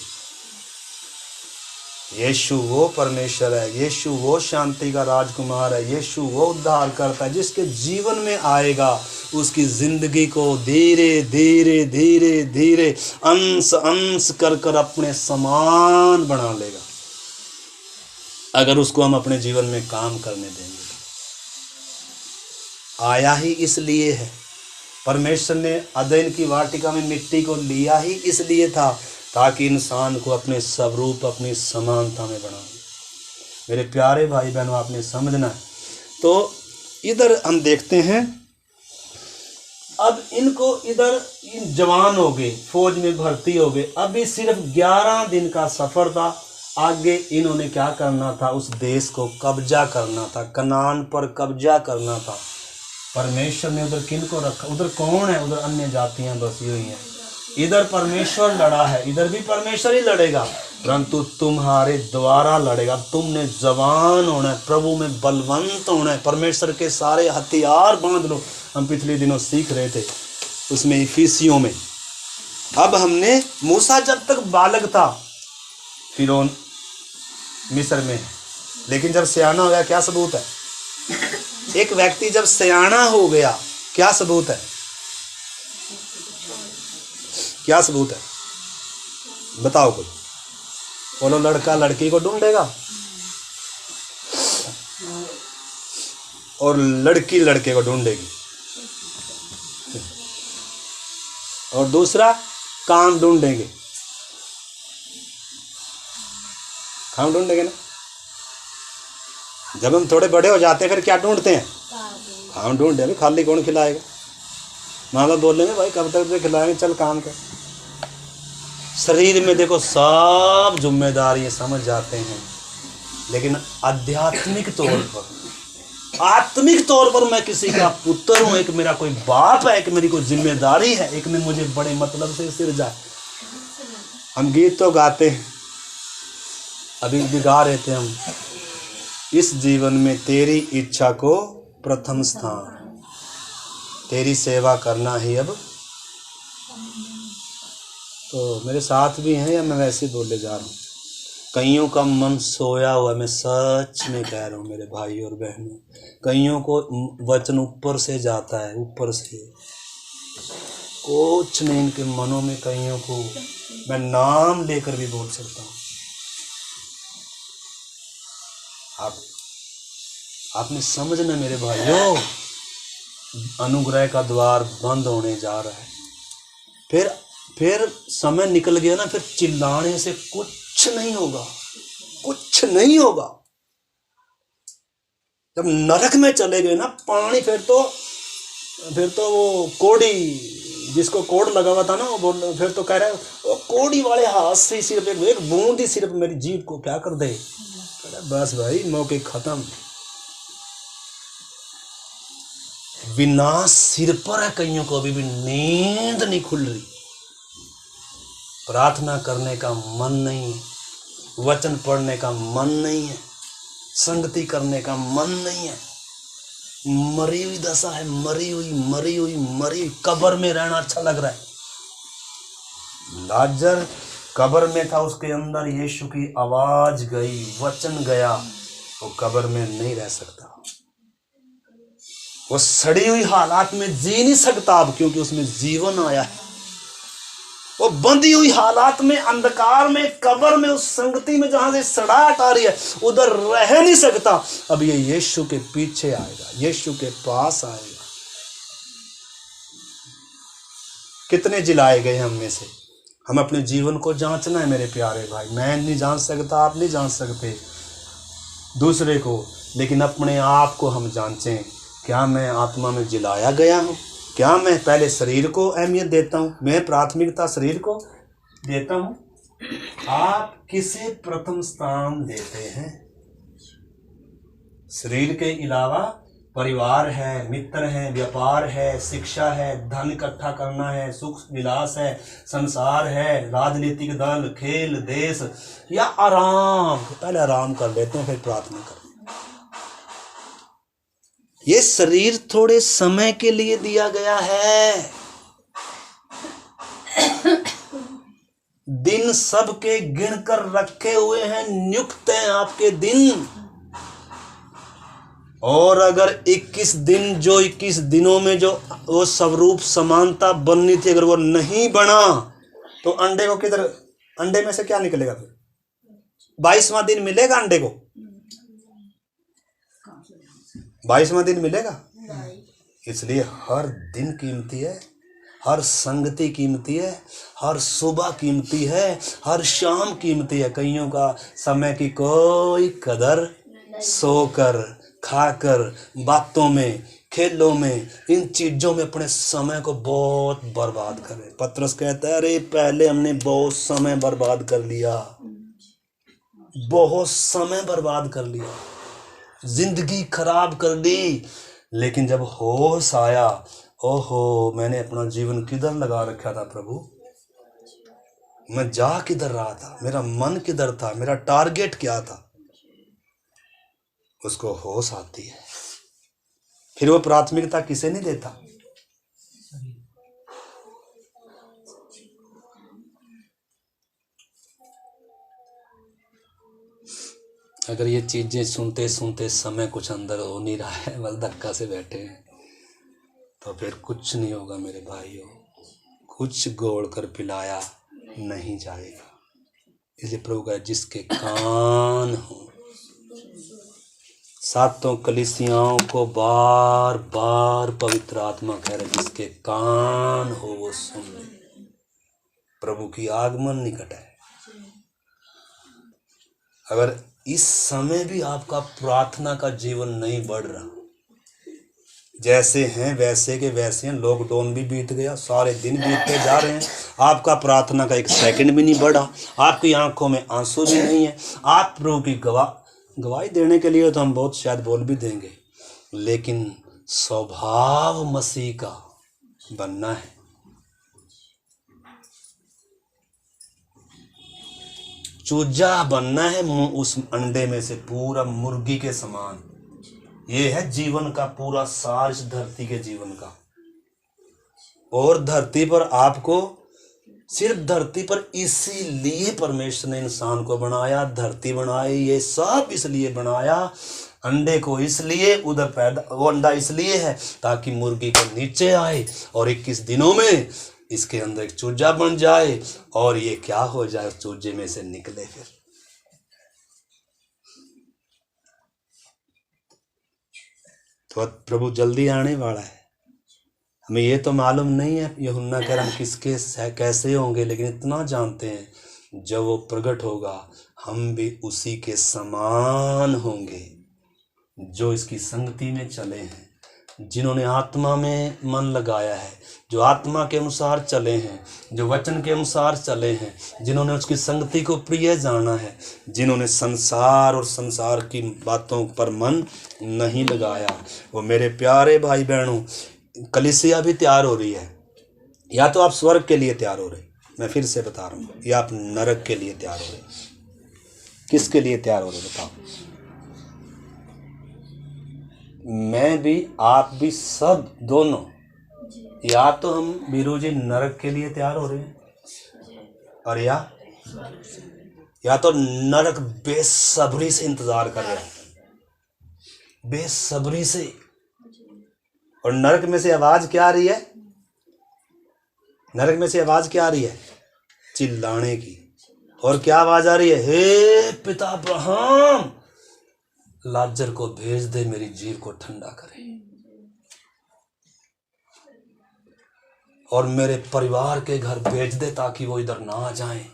S1: यीशु वो परमेश्वर है, यीशु वो शांति का राजकुमार है, यीशु वो उद्धार करता है। जिसके जीवन में आएगा उसकी जिंदगी को धीरे धीरे धीरे धीरे अंश अंश कर कर अपने समान बना लेगा, अगर उसको हम अपने जीवन में काम करने देंगे। आया ही इसलिए है, परमेश्वर ने अदन की वाटिका में मिट्टी को लिया ही इसलिए था ताकि इंसान को अपने स्वरूप, अपनी समानता में बनाए। मेरे प्यारे भाई बहनों, आपने समझना है। तो इधर हम देखते हैं, अब इनको इधर जवान हो गए, फौज में भर्ती हो गए। अभी सिर्फ 11 दिन का सफ़र था। आगे इन्होंने क्या करना था? उस देश को कब्जा करना था, कनान पर कब्जा करना था। परमेश्वर ने उधर किन को रखा? उधर कौन है? उधर अन्य जातियां बसी हुई हैं। इधर परमेश्वर लड़ा है, इधर भी परमेश्वर ही लड़ेगा, परंतु तुम्हारे द्वारा लड़ेगा। तुमने जवान होना है, प्रभु में बलवंत होना है, परमेश्वर के सारे हथियार बांध लो। हम पिछले दिनों सीख रहे थे उसमें इफिसियों में। अब हमने, मूसा जब तक बालक था फिरौन मिस्र में, लेकिन जब सियाना हो गया, क्या सबूत है? एक व्यक्ति जब सियाना हो गया, क्या सबूत है? क्या सबूत है? बताओ कोई। बोलो, लड़का लड़की को ढूंढेगा और लड़की लड़के को ढूंढेगी। और दूसरा, काम ढूंढेंगे। काम ढूंढेंगे ना। जब हम थोड़े बड़े हो जाते हैं फिर क्या ढूंढते हैं? काम ढूंढेंगे। खाली कौन खिलाएगा? माँ बाप बोलेंगे, भाई कब तक तो खिलाएंगे, चल काम कर। शरीर में देखो सब जिम्मेदारियां समझ जाते हैं, लेकिन आध्यात्मिक तौर पर, आत्मिक तौर पर मैं किसी का पुत्र हूँ, एक मेरा कोई बाप है, एक मेरी कोई जिम्मेदारी है, एक ने मुझे बड़े मतलब से सिरजा। हम गीत तो गाते हैं, अभी भी गा रहे थे हम, इस जीवन में तेरी इच्छा को प्रथम स्थान, तेरी सेवा करना ही अब। तो मेरे साथ भी हैं या मैं वैसे बोले जा रहा हूँ? कईयों का मन सोया हुआ है, मैं सच में कह रहा हूँ मेरे भाई और बहनों। कईयों को वचन ऊपर से जाता है, ऊपर से कुछ नहीं इनके मनों में। कईयों को मैं नाम लेकर भी बोल सकता हूँ। आपने समझना मेरे भाइयों, अनुग्रह का द्वार बंद होने जा रहा है। फिर समय निकल गया ना, फिर चिल्लाने से कुछ नहीं होगा, कुछ नहीं होगा। जब नरक में चले गए ना पानी, फिर तो वो कोड़ी, जिसको कोड लगा हुआ था ना, वो फिर तो कह रहा है वो कोड़ी वाले हाथ से सिर्फ एक बूंद ही सिर्फ मेरी जीभ को क्या कर दे, अरे बस भाई, मौके खत्म, विनाश सिर पर है। कईयों को अभी भी नींद नहीं खुल रही, प्रार्थना करने का मन नहीं है, वचन पढ़ने का मन नहीं है, संगति करने का मन नहीं है। मरी हुई दशा है, मरी हुई। कब्र में रहना अच्छा लग रहा है। लाजर कब्र में था, उसके अंदर यीशु की आवाज गई, वचन गया, वो कब्र में नहीं रह सकता। वो सड़ी हुई हालात में जी नहीं सकता अब, क्योंकि उसमें जीवन आया है। वो बंधी हुई हालात में, अंधकार में, कब्र में, उस संगति में जहां से सड़ाहट आ रही है, उधर रह नहीं सकता। अब ये यीशु के पीछे आएगा, यीशु के पास आएगा। कितने जिलाए गए हम में से? हम अपने जीवन को जांचना है मेरे प्यारे भाई। मैं नहीं जान सकता, आप नहीं जान सकते दूसरे को, लेकिन अपने आप को हम जांचें। क्या मैं आत्मा में जिलाया गया हूँ? क्या मैं पहले शरीर को अहमियत देता हूँ? मैं प्राथमिकता शरीर को देता हूँ? आप किसे प्रथम स्थान देते हैं? शरीर के अलावा परिवार है, मित्र है, व्यापार है, शिक्षा है, धन इकट्ठा करना है, सुख विलास है, संसार है, राजनीतिक दल, खेल, देश, या आराम? पहले आराम कर लेते हैं, फिर प्रार्थना करते हैं। ये शरीर थोड़े समय के लिए दिया गया है। दिन सबके गिनकर रखे हुए हैं, नियुक्त हैं आपके दिन। और अगर 21 दिन, जो 21 दिनों में जो वो स्वरूप समानता बननी थी, अगर वो नहीं बना, तो अंडे को किधर, अंडे में से क्या निकलेगा? फिर 22वां दिन मिलेगा अंडे को? 22वां दिन मिलेगा? इसलिए हर दिन कीमती है, हर संगति कीमती है, हर सुबह कीमती है, हर शाम कीमती है। कईयों का समय की कोई कदर, सोकर, खाकर, बातों में, खेलों में, इन चीजों में अपने समय को बहुत बर्बाद कर रहे। पतरस कहता है, अरे पहले हमने बहुत समय बर्बाद कर लिया, बहुत समय बर्बाद कर लिया, जिंदगी खराब कर ली। लेकिन जब होश आया, ओहो, मैंने अपना जीवन किधर लगा रखा था प्रभु, मैं जा किधर रहा था, मेरा मन किधर था, मेरा टारगेट क्या था, उसको होश आती है। फिर वो प्राथमिकता किसे नहीं देता? अगर ये चीजें सुनते सुनते समय कुछ अंदर हो नहीं रहा है, बस धक्का से बैठे हैं, तो फिर कुछ नहीं होगा मेरे भाइयों, कुछ गोड़ कर पिलाया नहीं जाएगा। इसलिए प्रभु का जिसके कान हो, सातों कलीसियाओं को बार बार पवित्र आत्मा कह रहे, जिसके कान हो वो सुन ले। प्रभु की आगमन निकट है। अगर इस समय भी आपका प्रार्थना का जीवन नहीं बढ़ रहा, जैसे हैं वैसे के वैसे हैं, लॉकडाउन भी बीत गया, सारे दिन बीतते जा रहे हैं, आपका प्रार्थना का एक सेकंड भी नहीं बढ़ा, आपकी आंखों में आंसू भी नहीं है, आप प्रभु की गवाही देने के लिए तो हम बहुत शायद बोल भी देंगे, लेकिन स्वभाव मसीह का बनना है। चूजा बनना है उस अंडे में से, पूरा मुर्गी के समान। ये है जीवन का पूरा सार, इस धरती के जीवन का। और धरती पर आपको, सिर्फ धरती पर इसीलिए परमेश्वर ने इंसान को बनाया, धरती बनाई, ये सब इसलिए बनाया, अंडे को इसलिए उधर पैदा, वो अंडा इसलिए है ताकि मुर्गी के नीचे आए और 21 दिनों में इसके अंदर एक चूजा बन जाए, और ये क्या हो जाए, चूजे में से निकले। फिर तो प्रभु जल्दी आने वाला है। हमें ये तो मालूम नहीं है यूहन्ना कह रहा किसके कैसे होंगे, लेकिन इतना जानते हैं जब वो प्रकट होगा हम भी उसी के समान होंगे जो इसकी संगति में चले हैं, जिन्होंने आत्मा में मन लगाया है, जो आत्मा के अनुसार चले हैं, जो वचन के अनुसार चले हैं, जिन्होंने उसकी संगति को प्रिय जाना है, जिन्होंने संसार और संसार की बातों पर मन नहीं लगाया, वो मेरे प्यारे भाई बहनों, कलीसिया भी तैयार हो रही है। या तो आप स्वर्ग के लिए तैयार हो रहे, मैं फिर से बता रहा हूँ, या आप नरक के लिए तैयार हो रहे। किसके लिए तैयार हो रहे बताओ? मैं भी, आप भी, सब दोनों। या तो हम बीरू जी नरक के लिए तैयार हो रहे हैं, और या तो नरक बेसब्री से इंतजार कर रहे हैं, बेसब्री से। और नरक में से आवाज क्या आ रही है? नरक में से आवाज क्या आ रही है? चिल्लाने की। और क्या आवाज आ रही है? हे पिता अब्राहम, लाजर को भेज दे, मेरी जीभ को ठंडा करे, और मेरे परिवार के घर भेज दे ताकि वो इधर ना आ जाएं।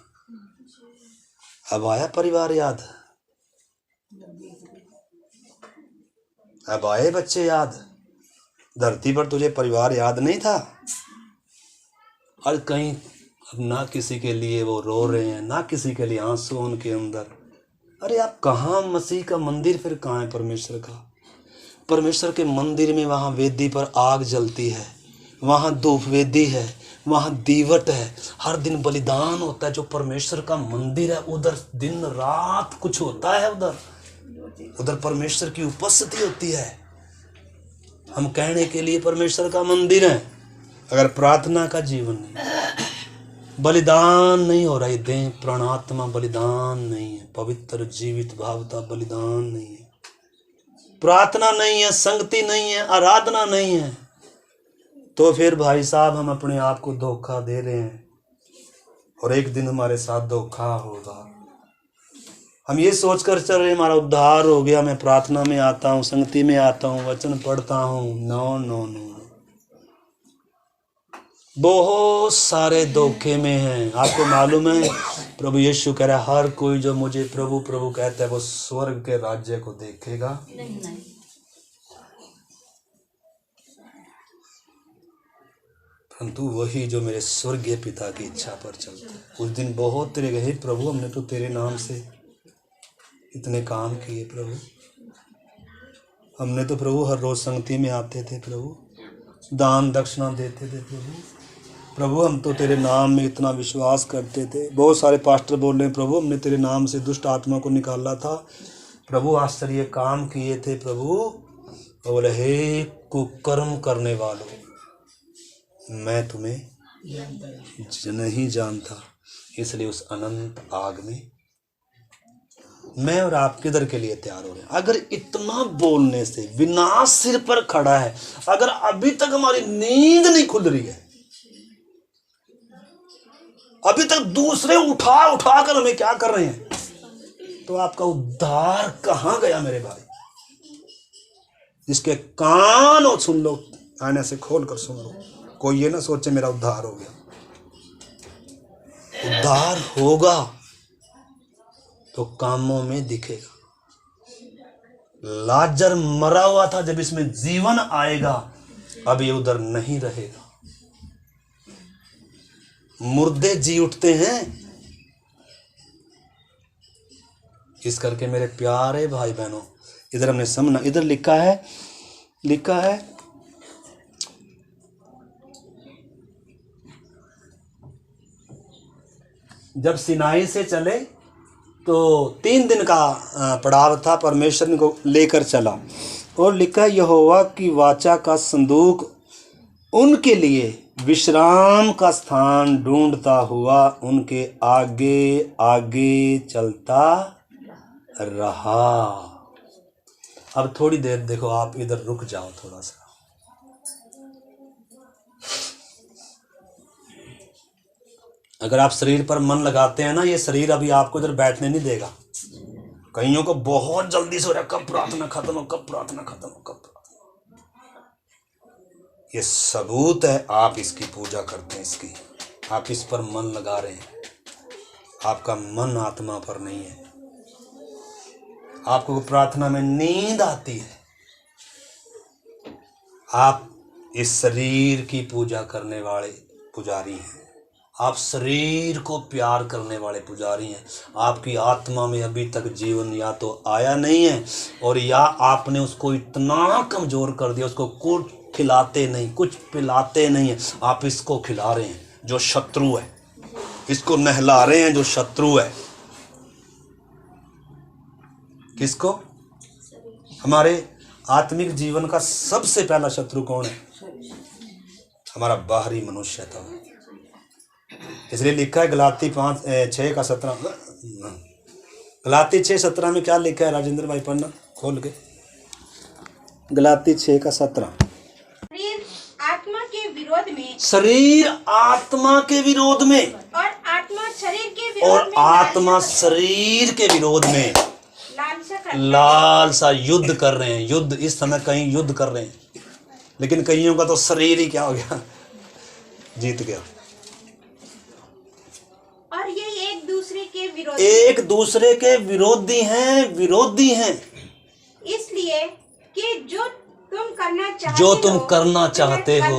S1: अब आया परिवार याद? अब आए बच्चे याद? धरती पर तुझे परिवार याद नहीं था? और कहीं अब ना किसी के लिए वो रो रहे हैं, ना किसी के लिए आंसू उनके अंदर। अरे आप कहाँ? मसीह का मंदिर फिर कहाँ है परमेश्वर का? परमेश्वर के मंदिर में वहाँ वेदी पर आग जलती है, वहाँ धूप वेदी है, वहाँ दीवट है, हर दिन बलिदान होता है। जो परमेश्वर का मंदिर है उधर दिन रात कुछ होता है, उधर परमेश्वर की उपस्थिति होती है। हम कहने के लिए परमेश्वर का मंदिर है, अगर प्रार्थना का जीवन नहीं, बलिदान नहीं हो रही, देह प्राणात्मा बलिदान नहीं है, पवित्र जीवित भावता बलिदान नहीं है, प्रार्थना नहीं है, संगति नहीं है, आराधना नहीं है, तो फिर भाई साहब हम अपने आप को धोखा दे रहे हैं, और एक दिन हमारे साथ धोखा होगा। हम ये सोचकर चल रहे हमारा उद्धार हो गया, मैं प्रार्थना में आता हूँ, संगति में आता हूँ, वचन पढ़ता हूँ। नो नो नो, बहुत सारे धोखे में हैं। आपको मालूम है प्रभु यीशु कह रहा है, हर कोई जो मुझे प्रभु प्रभु कहता है वो स्वर्ग के राज्य को देखेगा नहीं। परंतु वही जो मेरे स्वर्गीय पिता की इच्छा पर चलता है। उस दिन बहुत तेरे गए प्रभु, हमने तो तेरे नाम से इतने काम किए प्रभु, हमने तो प्रभु हर रोज संगति में आते थे प्रभु, दान दक्षिणा देते थे प्रभु, हम तो तेरे नाम में इतना विश्वास करते थे। बहुत सारे पास्टर बोल रहे हैं प्रभु, हमने तेरे नाम से दुष्ट आत्मा को निकाला था प्रभु, आश्चर्य काम किए थे प्रभु। और बोले, हे कुकर्म करने वालों, मैं तुम्हें नहीं जानता। इसलिए उस अनंत आग में मैं और आप किधर के लिए तैयार हो रहे हैं? अगर इतना बोलने से विनाश सिर पर खड़ा है, अगर अभी तक हमारी नींद नहीं खुल रही है, अभी तक दूसरे उठा उठा कर हमें क्या कर रहे हैं, तो आपका उद्धार कहां गया मेरे भाई? जिसके कान हो सुन लो, आने से खोल कर सुन लो। कोई ये ना सोचे मेरा उद्धार हो गया। उद्धार होगा तो कामों में दिखेगा। लाजर मरा हुआ था, जब इसमें जीवन आएगा अब ये उधर नहीं रहेगा। मुर्दे जी उठते हैं। इस करके मेरे प्यारे भाई बहनों, इधर हमने समझना, इधर लिखा है जब सिनाई से चले तो 3 दिन का पड़ाव था, परमेश्वर को लेकर चला, और लिखा यहोवा की वाचा का संदूक उनके लिए विश्राम का स्थान ढूंढता हुआ उनके आगे आगे चलता रहा। अब थोड़ी देर देखो, आप इधर रुक जाओ थोड़ा सा। अगर आप शरीर पर मन लगाते हैं ना, ये शरीर अभी आपको इधर बैठने नहीं देगा। कईयों को बहुत जल्दी से हो रहा है, कब प्रार्थना खत्म हो, कब प्रार्थना खत्म हो, कब प्रार्थना। ये सबूत है आप इसकी पूजा करते हैं, इसकी आप इस पर मन लगा रहे हैं। आपका मन आत्मा पर नहीं है। आपको प्रार्थना में नींद आती है, आप इस शरीर की पूजा करने वाले पुजारी हैं, आप शरीर को प्यार करने वाले पुजारी हैं। आपकी आत्मा में अभी तक जीवन या तो आया नहीं है, और या आपने उसको इतना कमज़ोर कर दिया, उसको कुछ खिलाते नहीं, कुछ पिलाते नहीं है। आप इसको खिला रहे हैं जो शत्रु है, इसको नहला रहे हैं जो शत्रु है। किसको? हमारे आत्मिक जीवन का सबसे पहला शत्रु कौन है? हमारा बाहरी मनुष्य था। इसलिए लिखा है गलाती 5:6-17, गलाती 6:17 में क्या लिखा है? राजेंद्र भाई पढ़ना खोल के, गलाती 6:17।
S2: शरीर आत्मा के विरोध में,
S1: शरीर आत्मा के विरोध में,
S2: और आत्मा शरीर के विरोध
S1: और
S2: में
S1: आत्मा शरीर के विरोध में लालसा युद्ध कर रहे हैं। युद्ध इस समय कहीं युद्ध कर रहे हैं, लेकिन कईयों का तो शरीर ही क्या हो गया, जीत गया।
S2: और ये एक दूसरे के विरोध,
S1: एक दूसरे के विरोधी हैं।
S2: इसलिए कि जो तुम करना चाहते हो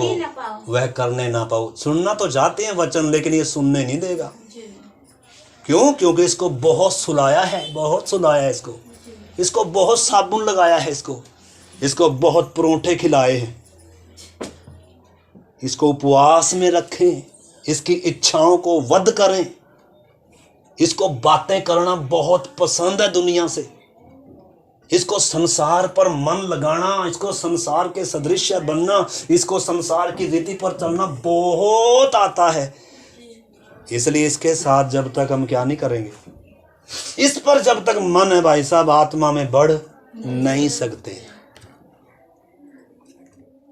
S1: वह करने ना पाओ। सुनना तो चाहते हैं वचन, लेकिन ये सुनने नहीं देगा। क्यों? क्योंकि इसको बहुत सुलाया है, इसको बहुत साबुन लगाया है, इसको बहुत परोंठे खिलाए हैं, इसको उपवास में रखें, इसकी इच्छाओं को वध करें। इसको बातें करना बहुत पसंद है दुनिया से, इसको संसार पर मन लगाना, इसको संसार के सदृश बनना, इसको संसार की रीति पर चलना बहुत आता है। इसलिए इसके साथ जब तक हम क्या नहीं करेंगे, इस पर जब तक मन है भाई साहब, आत्मा में बढ़ नहीं सकते।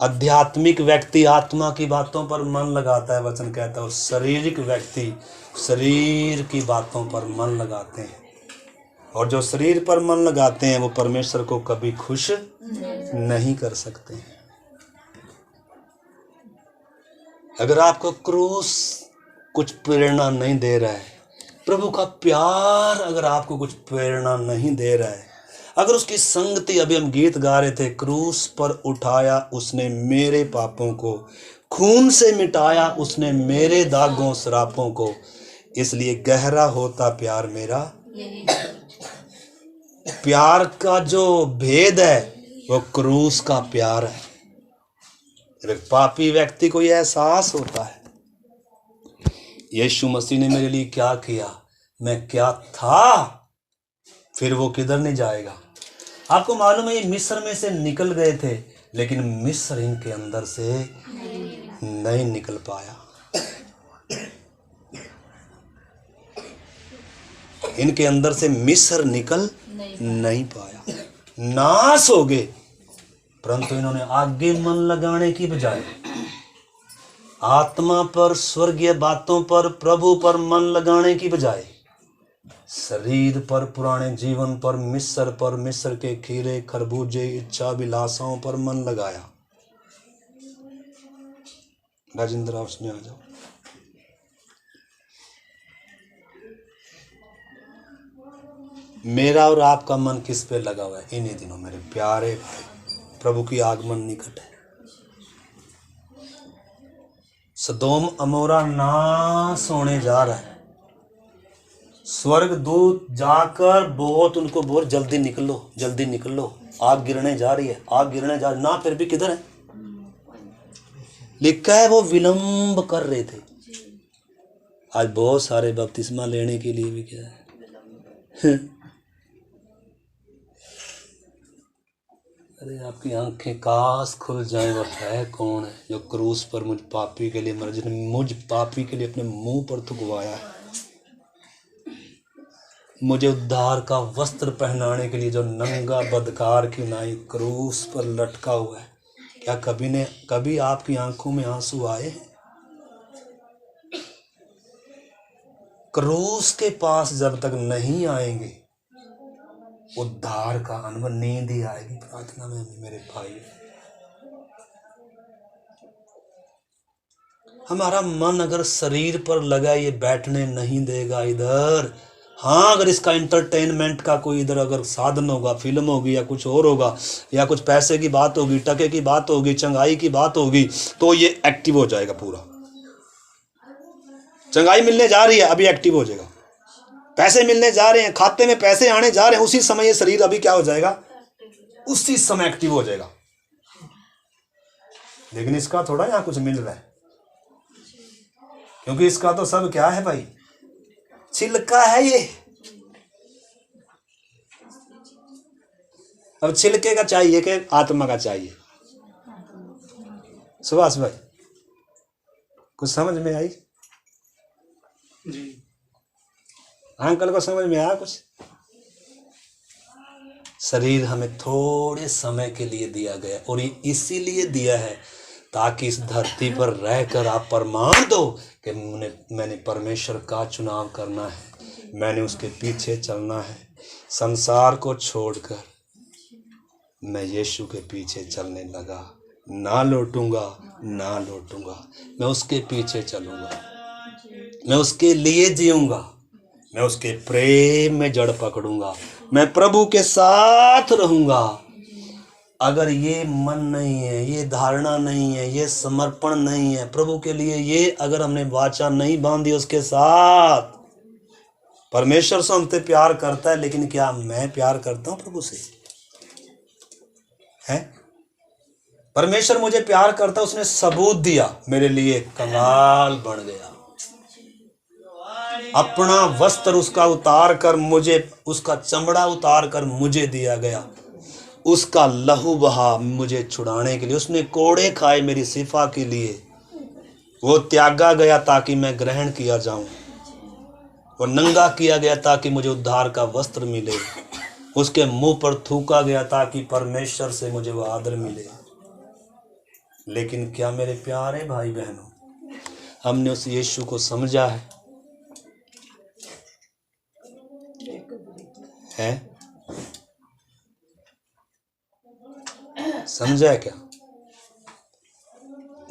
S1: आध्यात्मिक व्यक्ति आत्मा की बातों पर मन लगाता है, वचन कहता है, और शारीरिक व्यक्ति शरीर की बातों पर मन लगाते हैं। और जो शरीर पर मन लगाते हैं वो परमेश्वर को कभी खुश नहीं कर सकते हैं। अगर आपको क्रूस कुछ प्रेरणा नहीं दे रहा है, प्रभु का प्यार अगर आपको कुछ प्रेरणा नहीं दे रहा है, अगर उसकी संगति, अभी हम गीत गा रहे थे, क्रूस पर उठाया उसने मेरे पापों को, खून से मिटाया उसने मेरे दागों श्रापों को, इसलिए गहरा होता प्यार मेरा। प्यार का जो भेद है वो क्रूस का प्यार है। पापी व्यक्ति को यह एहसास होता है, यीशु मसीह ने मेरे लिए क्या किया, मैं क्या था, फिर वो किधर नहीं जाएगा। आपको मालूम है ये मिस्र में से निकल गए थे, लेकिन मिस्र इनके अंदर से नहीं निकल पाया। इनके अंदर से मिस्र निकल नहीं पाया, नाश हो गए। परंतु इन्होंने आगे मन लगाने की बजाय आत्मा पर, स्वर्गीय बातों पर, प्रभु पर मन लगाने की बजाय शरीर पर, पुराने जीवन पर, मिस्र के खीरे, खरबूजे, इच्छा विलासों पर मन लगाया। राजेंद्र आप उसमें आ जाओ। मेरा और आपका मन किस पे लगा हुआ है? इन्हीं दिनों मेरे प्यारे भाई, प्रभु की आगमन निकट है। सदोम अमोरा नाश होने जा रहा है। स्वर्ग दूत जाकर उनको बहुत जल्दी निकलो, आग गिरने जा रही है, ना, फिर भी किधर है? लिखा है वो विलंब कर रहे थे। आज बहुत सारे बपतिस्मा लेने के लिए भी क्या है अरे आपकी आंखें काश खुल जाएं, वो है कौन है जो क्रूस पर मुझ पापी के लिए मर, जिसने मुझ पापी के लिए अपने मुंह पर थुकवाया है, मुझे उद्धार का वस्त्र पहनाने के लिए जो नंगा बदकार की नाई क्रूस पर लटका हुआ है। क्या कभी आपकी आंखों में आंसू आए हैं? क्रूस के पास जब तक नहीं आएंगे उद्धार का अनुभव, नींद ही आएगी प्रार्थना में मेरे भाई। हमारा मन अगर शरीर पर लगा, ये बैठने नहीं देगा इधर। हाँ, अगर इसका इंटरटेनमेंट का कोई इधर अगर साधन होगा, फिल्म होगी या कुछ और होगा, या कुछ पैसे की बात होगी, टके की बात होगी, चंगाई की बात होगी, तो ये एक्टिव हो जाएगा पूरा। चंगाई मिलने जा रही है, अभी एक्टिव हो जाएगा। पैसे मिलने जा रहे हैं, खाते में पैसे आने जा रहे हैं, उसी समय ये शरीर अभी क्या हो जाएगा, उसी समय एक्टिव हो जाएगा। लेकिन इसका थोड़ा यहाँ कुछ मिल रहा है, क्योंकि इसका तो सब क्या है भाई, छिलका है ये। अब छिलके का चाहिए कि आत्मा का चाहिए? सुभाष भाई कुछ समझ में आई जी? अंकल को समझ में आया कुछ? शरीर हमें थोड़े समय के लिए दिया गया, और ये इसीलिए दिया है ताकि इस धरती पर रहकर आप प्रमाण दो कि मैंने परमेश्वर का चुनाव करना है, मैंने उसके पीछे चलना है। संसार को छोड़कर मैं यीशु के पीछे चलने लगा, ना लौटूंगा ना लौटूंगा, मैं उसके पीछे चलूंगा, मैं उसके लिए जीऊंगा, मैं उसके प्रेम में जड़ पकड़ूंगा, मैं प्रभु के साथ रहूंगा। अगर ये मन नहीं है, ये धारणा नहीं है, ये समर्पण नहीं है प्रभु के लिए, ये अगर हमने वाचा नहीं बांधी उसके साथ, परमेश्वर से हमसे प्यार करता है, लेकिन क्या मैं प्यार करता हूं प्रभु से? है परमेश्वर मुझे प्यार करता, उसने सबूत दिया मेरे लिए, कंगाल बन गया, अपना वस्त्र उसका उतार कर मुझे, उसका चमड़ा उतार कर मुझे दिया गया, उसका लहू बहा मुझे छुड़ाने के लिए, उसने कोड़े खाए मेरी सिफा के लिए, वो त्यागा गया ताकि मैं ग्रहण किया जाऊं, वो नंगा किया गया ताकि मुझे उद्धार का वस्त्र मिले, उसके मुंह पर थूका गया ताकि परमेश्वर से मुझे वो आदर मिले। लेकिन क्या मेरे प्यारे भाई बहनों, हमने उस यीशु को समझा है? समझा है क्या?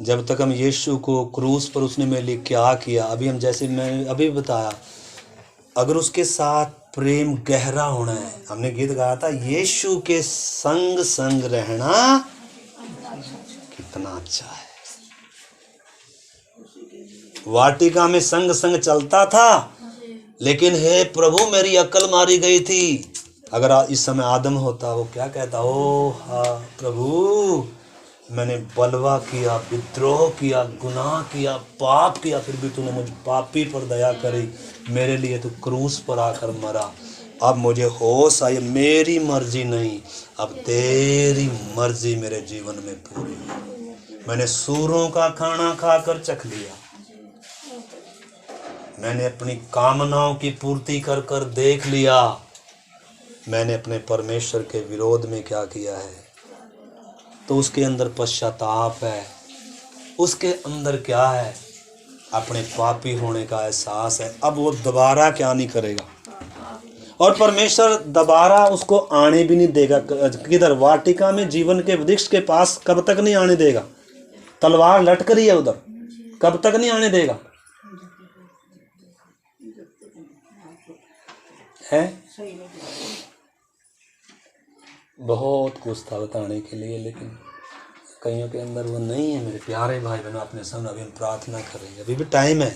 S1: जब तक हम यीशु को क्रूस पर उसने मेरे लिए क्या किया, अभी हम जैसे मैं अभी बताया, अगर उसके साथ प्रेम गहरा होना है, हमने गीत गाया था, यीशु के संग संग रहना कितना अच्छा है। वाटिका में संग संग चलता था, लेकिन हे प्रभु मेरी अक्ल मारी गई थी। अगर इस समय आदम होता, वो क्या कहता, ओ हाँ प्रभु मैंने बलवा किया, विद्रोह किया, गुनाह किया, पाप किया, फिर भी तूने मुझ पापी पर दया करी, मेरे लिए तू क्रूस पर आकर मरा, अब मुझे होश आई, मेरी मर्जी नहीं अब तेरी मर्जी मेरे जीवन में पूरी हो। मैंने सूरों का खाना खाकर चख लिया, मैंने अपनी कामनाओं की पूर्ति कर कर देख लिया, मैंने अपने परमेश्वर के विरोध में क्या किया है, तो उसके अंदर पश्चाताप है, उसके अंदर क्या है, अपने पापी होने का एहसास है। अब वो दोबारा क्या नहीं करेगा, और परमेश्वर दोबारा उसको आने भी नहीं देगा। किधर? वाटिका में जीवन के वृक्ष के पास कब तक नहीं आने देगा? तलवार लटक रही है उधर, कब तक नहीं आने देगा? है बहुत कुछ था बताने के लिए, लेकिन कईयों के अंदर वो नहीं है। मेरे प्यारे भाई बहनों, अपने सामने अभी हम प्रार्थना करेंगे, अभी भी टाइम है।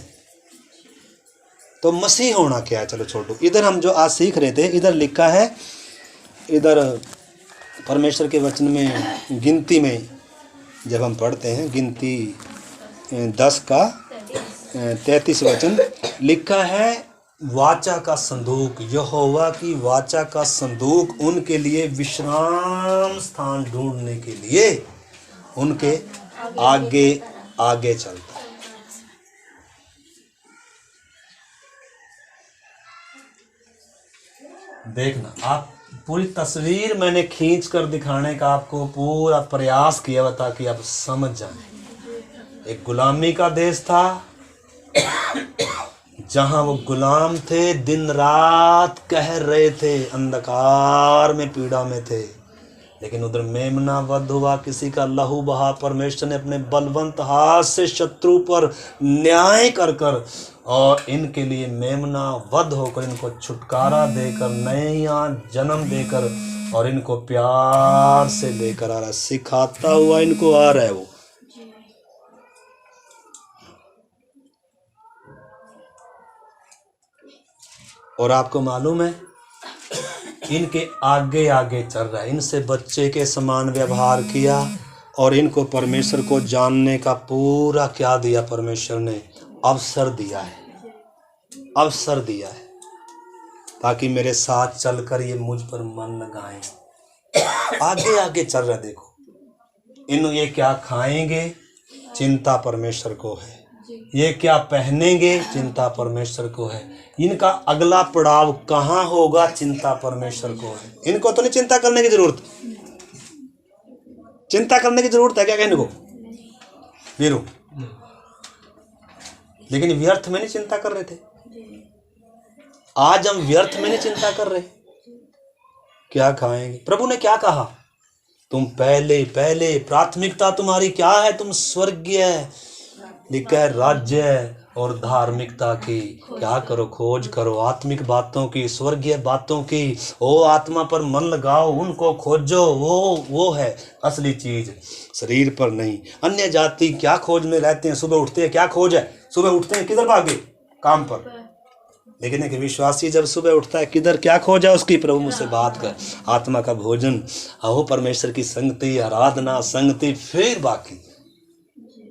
S1: तो मसीह होना क्या है, चलो छोड़ो। इधर हम जो आज सीख रहे थे, इधर लिखा है, इधर परमेश्वर के वचन में गिनती में जब हम पढ़ते हैं, गिनती 10 का 33 वचन लिखा है, वाचा का संदूक, यहोवा की वाचा का संदूक उनके लिए विश्राम स्थान ढूंढने के लिए उनके आगे आगे चलता है। देखना, आप पूरी तस्वीर मैंने खींच कर दिखाने का आपको पूरा प्रयास किया ताकि आप समझ जाएं। एक गुलामी का देश था जहां वो गुलाम थे, दिन रात कह रहे थे, अंधकार में पीड़ा में थे, लेकिन उधर मेमना वध हुआ, किसी का लहू बहा, परमेश्वर ने अपने बलवंत हाथ से शत्रु पर न्याय कर कर और इनके लिए मेमना वध होकर इनको छुटकारा देकर नया जन्म देकर और इनको प्यार से लेकर आ रहा है, सिखाता हुआ इनको आ रहा है वो। और आपको मालूम है इनके आगे आगे चल रहा है, इनसे बच्चे के समान व्यवहार किया और इनको परमेश्वर को जानने का पूरा क्या दिया, परमेश्वर ने अवसर दिया है, अवसर दिया है ताकि मेरे साथ चलकर ये मुझ पर मन लगाएं। आगे आगे चल रहा, देखो इन ये क्या खाएंगे चिंता परमेश्वर को है, ये क्या पहनेंगे चिंता परमेश्वर को है, इनका अगला पड़ाव कहाँ होगा चिंता परमेश्वर को है। इनको तो नहीं चिंता करने की जरूरत, चिंता करने की जरूरत है क्या कहने को वीरू, लेकिन व्यर्थ में नहीं चिंता कर रहे थे। आज हम व्यर्थ में नहीं चिंता कर रहे, क्या खाएंगे। प्रभु ने क्या कहा, तुम पहले पहले प्राथमिकता तुम्हारी क्या है, तुम स्वर्गीय लिखा है राज्य और धार्मिकता की क्या करो, खोज करो, आत्मिक बातों की, स्वर्गीय बातों की। ओ आत्मा पर मन लगाओ, उनको खोजो, वो है असली चीज, शरीर पर नहीं। अन्य जाति क्या खोज में रहते हैं, सुबह उठते हैं क्या खोज है, सुबह उठते हैं किधर भागे, काम पर। लेकिन एक विश्वासी जब सुबह उठता है किधर क्या खोज है उसकी, प्रभु मुझसे बात कर, आत्मा का भोजन, हो परमेश्वर की संगति, आराधना, संगति, फिर बाकी।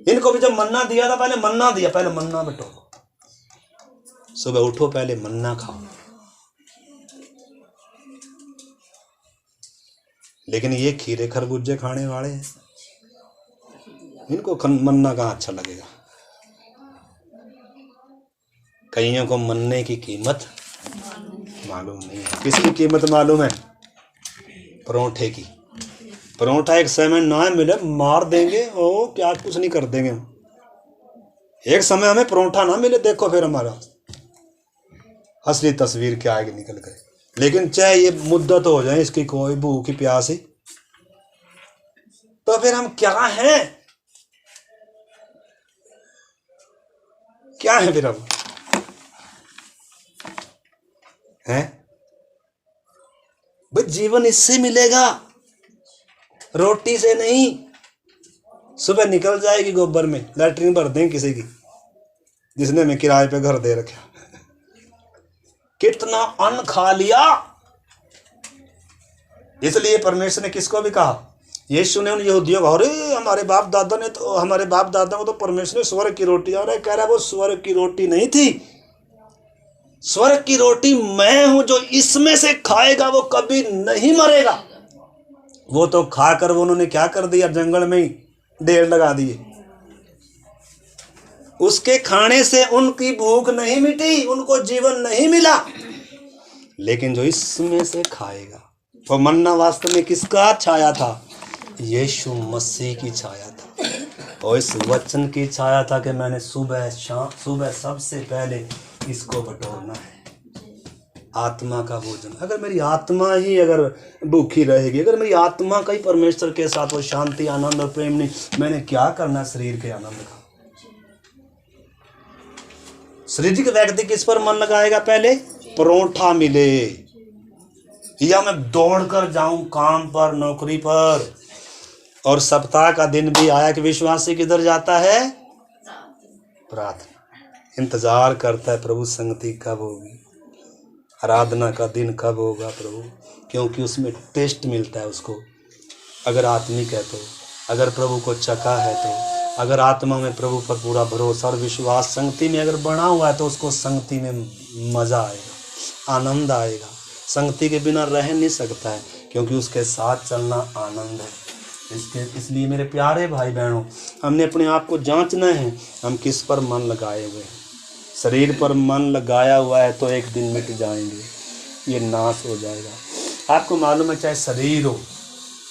S1: इनको भी जब मन्ना दिया था, पहले मन्ना दिया, पहले मन्ना बटोरो, सुबह उठो पहले मन्ना खाओ। लेकिन ये खीरे खरबूजे खाने वाले हैं, इनको मन्ना कहाँ अच्छा लगेगा। कईयों को मन्ने की कीमत मालूम नहीं है। किसकी कीमत मालूम है, परोठे की। परोठा एक समय ना मिले मार देंगे, ओ क्या कुछ नहीं कर देंगे। एक समय हमें परोठा ना मिले, देखो फिर हमारा असली तस्वीर क्या आएगी निकल कर। लेकिन चाहे ये मुद्दत हो जाए इसकी कोई भूख की प्यासी, तो फिर हम क्या हैं, क्या है फिर हम हैं। भाई जीवन इससे मिलेगा, रोटी से नहीं। सुबह निकल जाएगी गोबर में, लैट्रिन भर दें किसी की जिसने हमें किराए पे घर दे रखा, कितना अन्न खा लिया। इसलिए परमेश्वर ने किसको भी कहा, यीशु ने उन यहूदियों को, अरे हमारे बाप दादा को तो परमेश्वर ने स्वर्ग की रोटी, और कह रहा है वो स्वर्ग की रोटी नहीं थी, स्वर्ग की रोटी मैं हूं, जो इसमें से खाएगा वो कभी नहीं मरेगा। वो तो खाकर वो उन्होंने क्या कर दिया, जंगल में ही ढेर लगा दिए। उसके खाने से उनकी भूख नहीं मिटी, उनको जीवन नहीं मिला। लेकिन जो इसमें से खाएगा, वो मन्ना वास्तव में किसका छाया था, यीशु मसीह की छाया था। और इस वचन की छाया था कि मैंने सुबह सबसे पहले इसको बटोरना है, आत्मा का भोजन। अगर मेरी आत्मा ही अगर भूखी रहेगी, अगर मेरी आत्मा का ही परमेश्वर के साथ वो शांति, आनंद और प्रेम नहीं, मैंने क्या करना शरीर के आनंद का। शारीरिक व्यक्ति किस पर मन लगाएगा, पहले परोठा मिले, या मैं दौड़कर जाऊं काम पर, नौकरी पर। और सप्ताह का दिन भी आया कि विश्वासी किधर जाता है, प्रार्थना, इंतजार करता है प्रभु संगति कब होगी, आराधना का दिन कब होगा प्रभु, क्योंकि उसमें टेस्ट मिलता है उसको। अगर आत्मिक है तो, अगर प्रभु को चखा है तो, अगर आत्मा में प्रभु पर पूरा भरोसा और विश्वास संगति में अगर बना हुआ है तो उसको संगति में मज़ा आएगा, आनंद आएगा। संगति के बिना रह नहीं सकता है, क्योंकि उसके साथ चलना आनंद है। इसलिए मेरे प्यारे भाई बहनों, हमने अपने आप को जांचना है, हम किस पर मन लगाए हुए हैं। शरीर पर मन लगाया हुआ है तो एक दिन मिट जाएंगे, ये नाश हो जाएगा। आपको मालूम है, चाहे शरीर हो,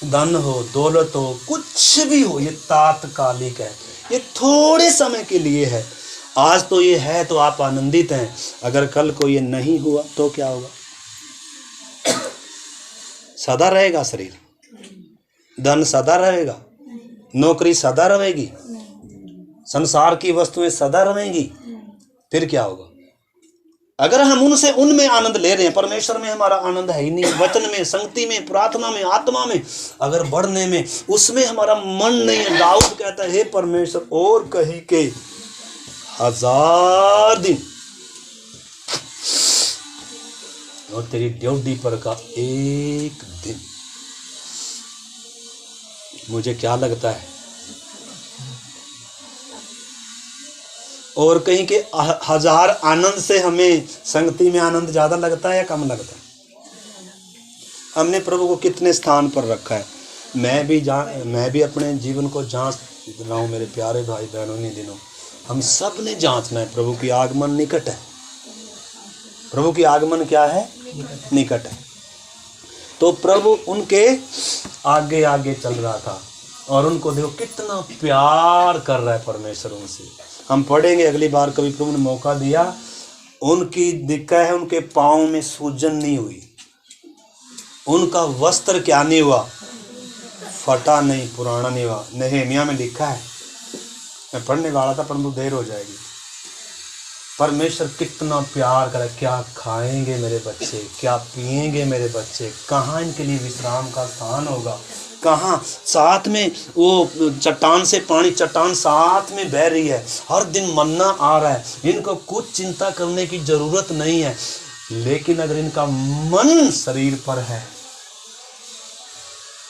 S1: धन हो, दौलत हो, कुछ भी हो, ये तात्कालिक है, ये थोड़े समय के लिए है। आज तो ये है तो आप आनंदित हैं, अगर कल को ये नहीं हुआ तो क्या होगा। सदा रहेगा शरीर, धन सदा रहेगा, नौकरी सदा रहेगी, संसार की वस्तुएं सदा रहेंगी, फिर क्या होगा? अगर हम उनमें आनंद ले रहे हैं, परमेश्वर में हमारा आनंद है ही नहीं, वचन में, संगति में, प्रार्थना में, आत्मा में अगर बढ़ने में, उसमें हमारा मन नहीं है। दाऊद कहता है, हे परमेश्वर, और कहीं के 1000 दिन और तेरी ड्यूटी पर का एक दिन। मुझे क्या लगता है, और कहीं के 1000 आनंद से हमें संगति में आनंद ज़्यादा लगता है या कम लगता है? हमने प्रभु को कितने स्थान पर रखा है? मैं भी अपने जीवन को जांच रहा हूँ मेरे प्यारे भाई बहनों। इन दिनों हम सब ने जांचना है। प्रभु की आगमन निकट है। प्रभु की आगमन क्या है? निकट है। तो प्रभु उनके आगे आगे चल रहा था और उनको देखो कितना प्यार कर रहा है परमेश्वर उनसे। हम पढ़ेंगे अगली बार, कभी प्रभु ने मौका दिया, उनकी दिक्कत है, उनके पाँव में सूजन नहीं हुई, उनका वस्त्र क्या नहीं हुआ, फटा नहीं, पुराना नहीं हुआ। नहमीया में लिखा है, मैं पढ़ने वाला था परंतु देर हो जाएगी। परमेश्वर कितना प्यार करे। क्या खाएंगे मेरे बच्चे, क्या पिएंगे मेरे बच्चे, कहाँ इनके लिए विश्राम का स्थान होगा, कहाँ? साथ में वो चट्टान से पानी, चट्टान साथ में बह रही है, हर दिन मन्ना आ रहा है, इनको कुछ चिंता करने की जरूरत नहीं है। लेकिन अगर इनका मन शरीर पर है,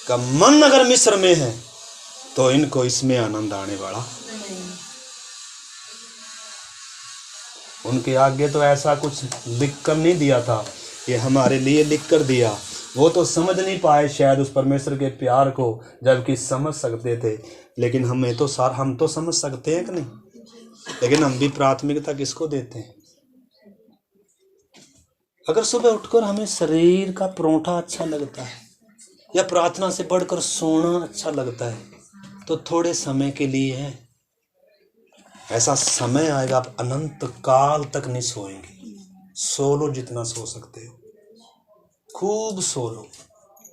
S1: का मन अगर मिस्र में है, तो इनको इसमें आनंद आने वाला। उनके आगे तो ऐसा कुछ लिख कर नहीं दिया था, ये हमारे लिए लिख कर दिया। वो तो समझ नहीं पाए शायद उस परमेश्वर के प्यार को, जबकि समझ सकते थे। लेकिन हम तो समझ सकते हैं कि नहीं? लेकिन हम भी प्राथमिकता किसको देते हैं? अगर सुबह उठकर हमें शरीर का परोठा अच्छा लगता है या प्रार्थना से बढ़कर सोना अच्छा लगता है, तो थोड़े समय के लिए है। ऐसा समय आएगा आप अनंत काल तक नहीं सोएंगे। सो लो जितना सो सकते हो, खूब सो लो,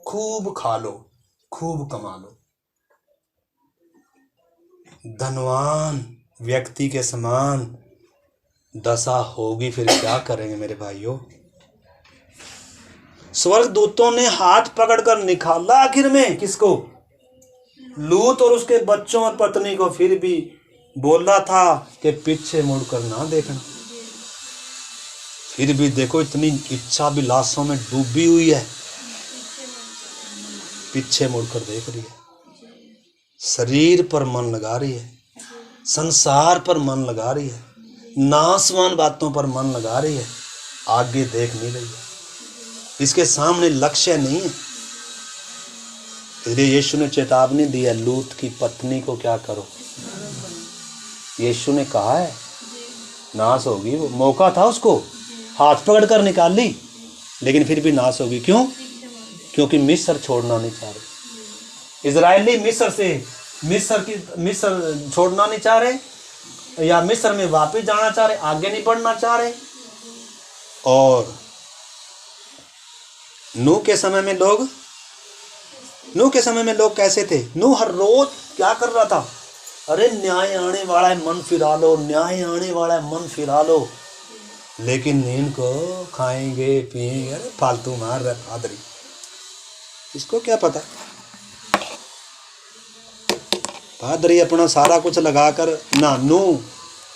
S1: खूब खा लो, खूब कमा लो। धनवान व्यक्ति के समान दशा होगी, फिर क्या करेंगे मेरे भाइयों? स्वर्गदूतों ने हाथ पकड़कर निकाला आखिर में किसको? लूत और उसके बच्चों और पत्नी को। फिर भी बोला था कि पीछे मुड़कर ना देखना। फिर भी देखो, इतनी इच्छा विलासों में डूबी हुई है, पीछे मुड़कर देख रही है, शरीर पर मन लगा रही है, संसार पर मन लगा रही है, नाशवान बातों पर मन लगा रही है, आगे देख नहीं रही है, इसके सामने लक्ष्य नहीं है। इसलिए यीशु ने चेतावनी दी है, लूत की पत्नी को क्या करो। यीशु ने कहा है नाश होगी। वो मौका था, उसको हाथ पकड़ कर निकाल ली, लेकिन फिर भी नाश होगी। क्यों? क्योंकि मिस्र छोड़ना नहीं चाह रहे। इजरायली मिस्र छोड़ना नहीं चाह रहे, या मिस्र में वापस जाना चाह रहे, आगे नहीं बढ़ना चाह रहे। और नूह के समय में लोग कैसे थे? नूह हर रोज क्या कर रहा था? अरे न्याय आने वाला है, मन फिरा लो, न्याय आने वाला है, मन फिरा लो। लेकिन इनको खाएंगे पिएंगे, अरे फालतू मार रहा पादरी, इसको क्या पता। पादरी अपना सारा कुछ लगाकर ना, नूह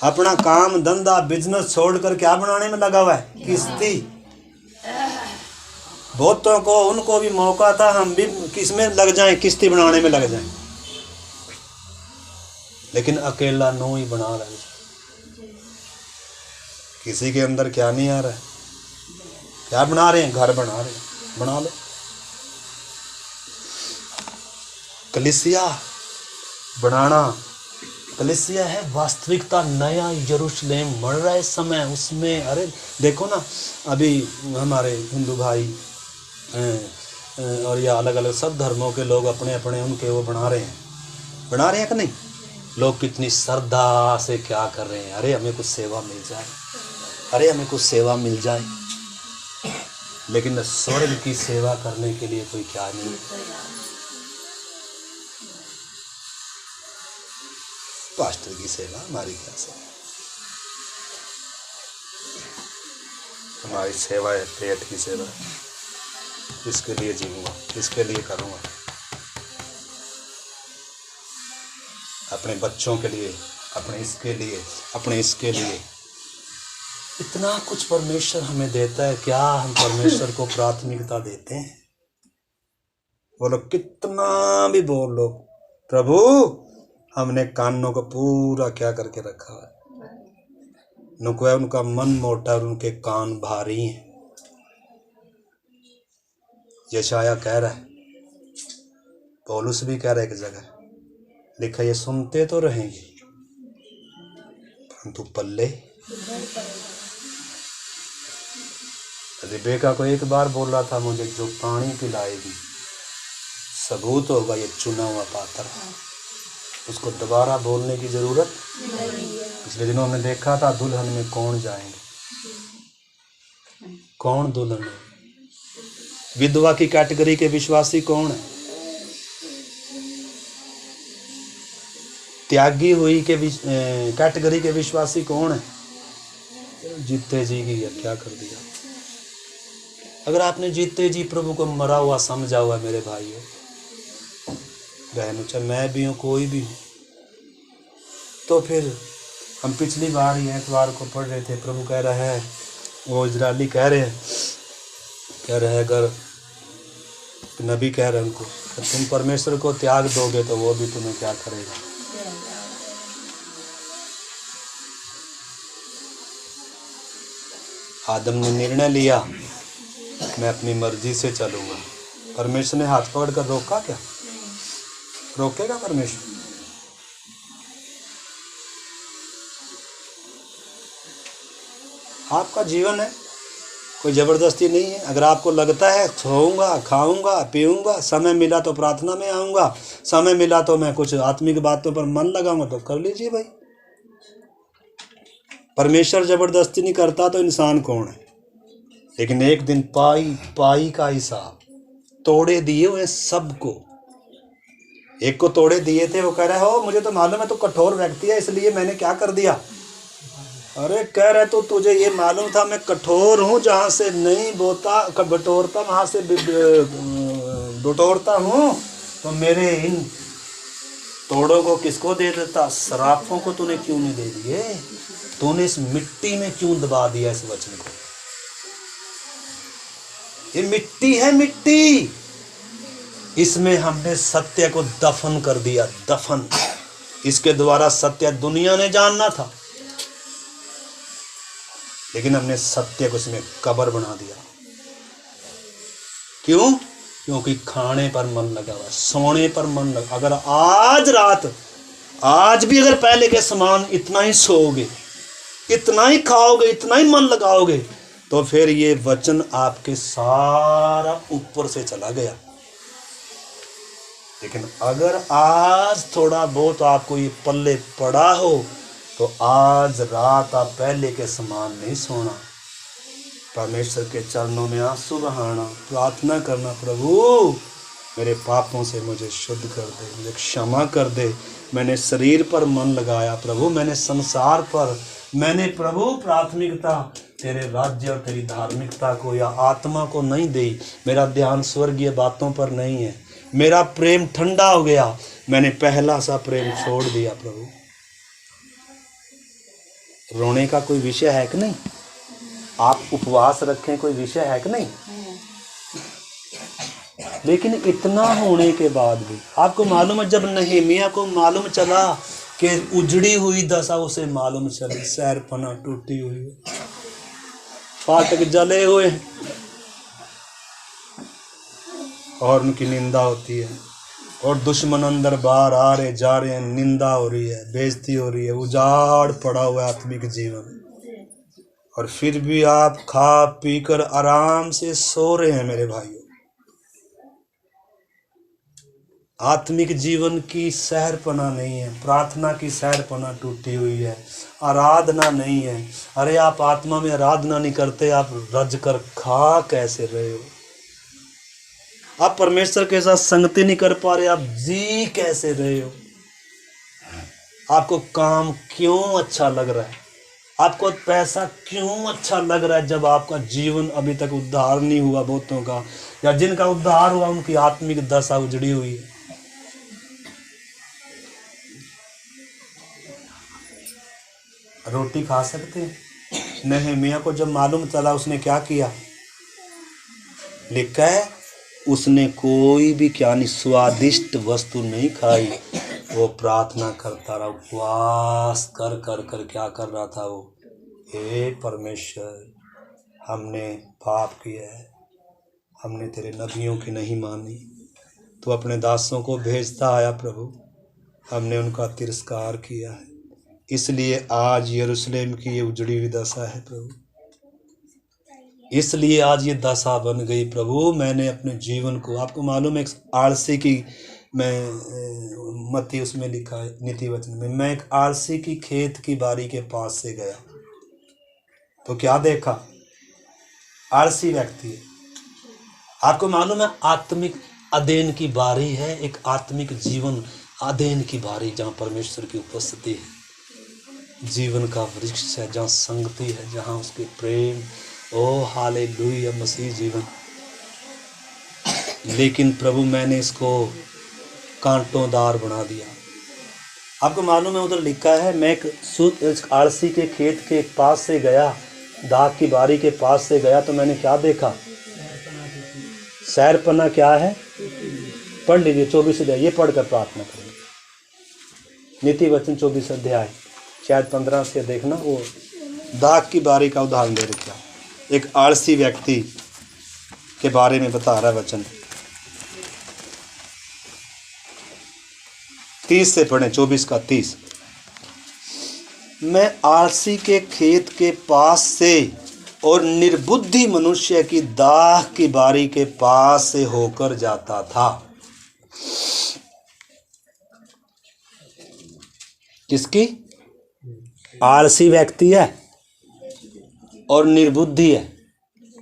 S1: अपना काम धंधा बिजनेस छोड़कर क्या बनाने में लगा हुआ है? किश्ती। बहुतों को, उनको भी मौका था, हम भी किसमें लग जाएं? किश्ती बनाने में लग जाएं। लेकिन अकेला नूह ही बना रहा है। किसी के अंदर क्या नहीं आ रहा है? क्या बना रहे हैं? घर बना रहे हैं, बना लो। कलीसिया बनाना, कलीसिया है वास्तविकता, नया यरूशलेम बन रहा है इस समय। उसमें अरे देखो ना, अभी हमारे हिंदू भाई और या अलग अलग सब धर्मों के लोग अपने अपने उनके वो बना रहे हैं कि नहीं? लोग कितनी श्रद्धा से क्या कर रहे हैं, अरे हमें कुछ सेवा मिल जाए, अरे हमें कुछ सेवा मिल जाए। लेकिन स्वर्ग की सेवा करने के लिए कोई क्या नहीं। पास्टर की सेवा हमारी क्या सेवा? हमारी सेवा है पेट की सेवा। इसके लिए जीऊँगा, इसके लिए करूँगा, अपने बच्चों के लिए, अपने इसके लिए, अपने इसके लिए। इतना कुछ परमेश्वर हमें देता है, क्या हम परमेश्वर को प्राथमिकता देते हैं? बोलो, कितना भी बोल लो, प्रभु हमने कानों को पूरा क्या करके रखा है। उनको है उनका मन मोटा और उनके कान भारी हैं। यशाया कह रहा है, पौलुस भी कह रहा है एक जगह लिखा, ये सुनते तो रहेंगे परंतु पल्ले। रिबेका को एक बार बोला था, मुझे जो पानी पिलाएगी सबूत होगा ये चुना हुआ पात्र। उसको दोबारा बोलने की जरूरत नहीं। पिछले दिनों हमने देखा था दुल्हन में कौन जाएंगे, कौन दुल्हन है? विधवा की कैटेगरी के विश्वासी कौन है? त्यागी हुई के कैटेगरी के विश्वासी कौन है? जीते जी की क्या कर दिया। अगर आपने जीते जी प्रभु को मरा हुआ समझा हुआ, मेरे भाइयों बहनों, चाहे मैं भी हूँ कोई भी हूँ, तो फिर हम पिछली बार ही एतवार को पढ़ रहे थे, प्रभु कह रहा है, वो इजरायली कह रहे हैं, अगर नबी कह रहे हैं उनको, तुम परमेश्वर को त्याग दोगे तो वो भी तुम्हें क्या करेगा। आदम ने निर्णय लिया, मैं अपनी मर्जी से चलूंगा। परमेश्वर ने हाथ पकड़ कर रोका क्या? रोकेगा परमेश्वर? आपका जीवन है, कोई जबरदस्ती नहीं है। अगर आपको लगता है सोऊंगा, खाऊंगा, पीऊंगा, समय मिला तो प्रार्थना में आऊंगा, समय मिला तो मैं कुछ आत्मिक बातों पर मन लगाऊंगा, तो कर लीजिए भाई। परमेश्वर जबरदस्ती नहीं करता तो इंसान कौन है? लेकिन एक दिन पाई का हिसाब, तोड़े दिए हुए सबको। एक को तोड़े दिए थे, वो कह रहा है, हो मुझे तो मालूम है तू कठोर व्यक्ति है, इसलिए मैंने क्या कर दिया। अरे कह रहे तो तुझे ये मालूम था मैं कठोर हूँ, जहाँ से नहीं बोता बटोरता वहाँ से बटोरता हूँ, तो मेरे इन तोड़ों को किसको दे देता? सराफों को तूने क्यों नहीं दे दिए? तूने इस मिट्टी में क्यों दबा दिया इस वचन को? ये मिट्टी है, मिट्टी, इसमें हमने सत्य को दफन कर दिया, दफन। इसके द्वारा सत्य दुनिया ने जानना था, लेकिन हमने सत्य को इसमें कब्र बना दिया। क्यों? क्योंकि खाने पर मन लगा हुआ, सोने पर मन लगा। अगर आज रात, आज भी अगर पहले के समान इतना ही सोओगे, इतना ही खाओगे, इतना ही मन लगाओगे, तो फिर ये वचन आपके सारा ऊपर से चला गया। लेकिन अगर आज थोड़ा बहुत आपको ये पल्ले पड़ा हो, तो आज रात आप पहले के समान नहीं सोना। परमेश्वर के चरणों में आंसू बहाना, प्रार्थना करना, प्रभु मेरे पापों से मुझे शुद्ध कर दे, मुझे क्षमा कर दे। मैंने शरीर पर मन लगाया प्रभु, मैंने संसार पर, मैंने प्रभु प्राथमिकता तेरे राज्य और तेरी धार्मिकता को या आत्मा को नहीं दी। मेरा ध्यान स्वर्गीय बातों पर नहीं है, मेरा प्रेम ठंडा हो गया, मैंने पहला सा प्रेम छोड़ दिया। प्रभु रोने का कोई विषय है कि नहीं? आप उपवास रखें, कोई विषय है कि नहीं? लेकिन इतना होने के बाद भी आपको मालूम है, जब नहमीया को मालूम चला कि उजड़ी हुई दशा उसे मालूम चली, सैरपना टूटी हुई, फाटक जले हुए और उनकी निंदा होती है, और दुश्मन अंदर बाहर आ रहे जा रहे हैं, निंदा हो रही है, बेइज्जती हो रही है, उजाड़ पड़ा हुआ आत्मिक जीवन, और फिर भी आप खा पी कर आराम से सो रहे हैं। मेरे भाइयों, आत्मिक जीवन की सैरपना नहीं है, प्रार्थना की सैरपना टूटी हुई है, आराधना नहीं है। अरे आप आत्मा में आराधना नहीं करते, आप रज कर खा कैसे रहे हो? आप परमेश्वर के साथ संगति नहीं कर पा रहे, आप जी कैसे रहे हो? आपको काम क्यों अच्छा लग रहा है, आपको पैसा क्यों अच्छा लग रहा है, जब आपका जीवन अभी तक उद्धार नहीं हुआ बहुतों का, या जिनका उद्धार हुआ उनकी आत्मिक दशा उजड़ी हुई है। रोटी खा सकते हैं? नहम्याह को जब मालूम चला उसने क्या किया, लिखा है उसने कोई भी क्या नहीं स्वादिष्ट वस्तु नहीं खाई, वो प्रार्थना करता रहा, उपवास कर कर कर क्या कर रहा था वो, हे परमेश्वर हमने पाप किया है, हमने तेरे नबियों की नहीं मानी, तो अपने दासों को भेजता आया प्रभु, हमने उनका तिरस्कार किया है, इसलिए आज यरूशलेम की ये उजड़ी हुई दशा है प्रभु, इसलिए आज ये दशा बन गई प्रभु। मैंने अपने जीवन को, आपको मालूम है एक आलसी की, मैं मत्ती उसमें लिखा है नीति वचन में, मैं एक आलसी की खेत की बारी के पास से गया तो क्या देखा, आलसी व्यक्ति है। आपको मालूम है आत्मिक अध्ययन की बारी है, एक आत्मिक जीवन अध्ययन की बारी, जहाँ परमेश्वर की उपस्थिति है, जीवन का वृक्ष है, जहाँ संगति है, जहाँ उसके प्रेम, ओ हालेलुया मसीह जीवन। लेकिन प्रभु मैंने इसको कांटोंदार बना दिया। आपको मालूम है उधर लिखा है, मैं एक आलसी के खेत के पास से गया, दाग की बारी के पास से गया, तो मैंने क्या देखा, सैरपना क्या है, पढ़ लीजिए 24 अध्याय, ये पढ़कर प्रार्थना करेंगे, नीति वचन 24 अध्याय, शायद 15 से देखना, वो दाग की बारी का उदाहरण दे रखा, एक आलसी व्यक्ति के बारे में बता रहा है वचन। 30 से पढ़ें, 24 का 30। मैं आलसी के खेत के पास से और निर्बुद्धि मनुष्य की दाख की बारी के पास से होकर जाता था। किसकी? आलसी व्यक्ति है और निर्बुद्धि है,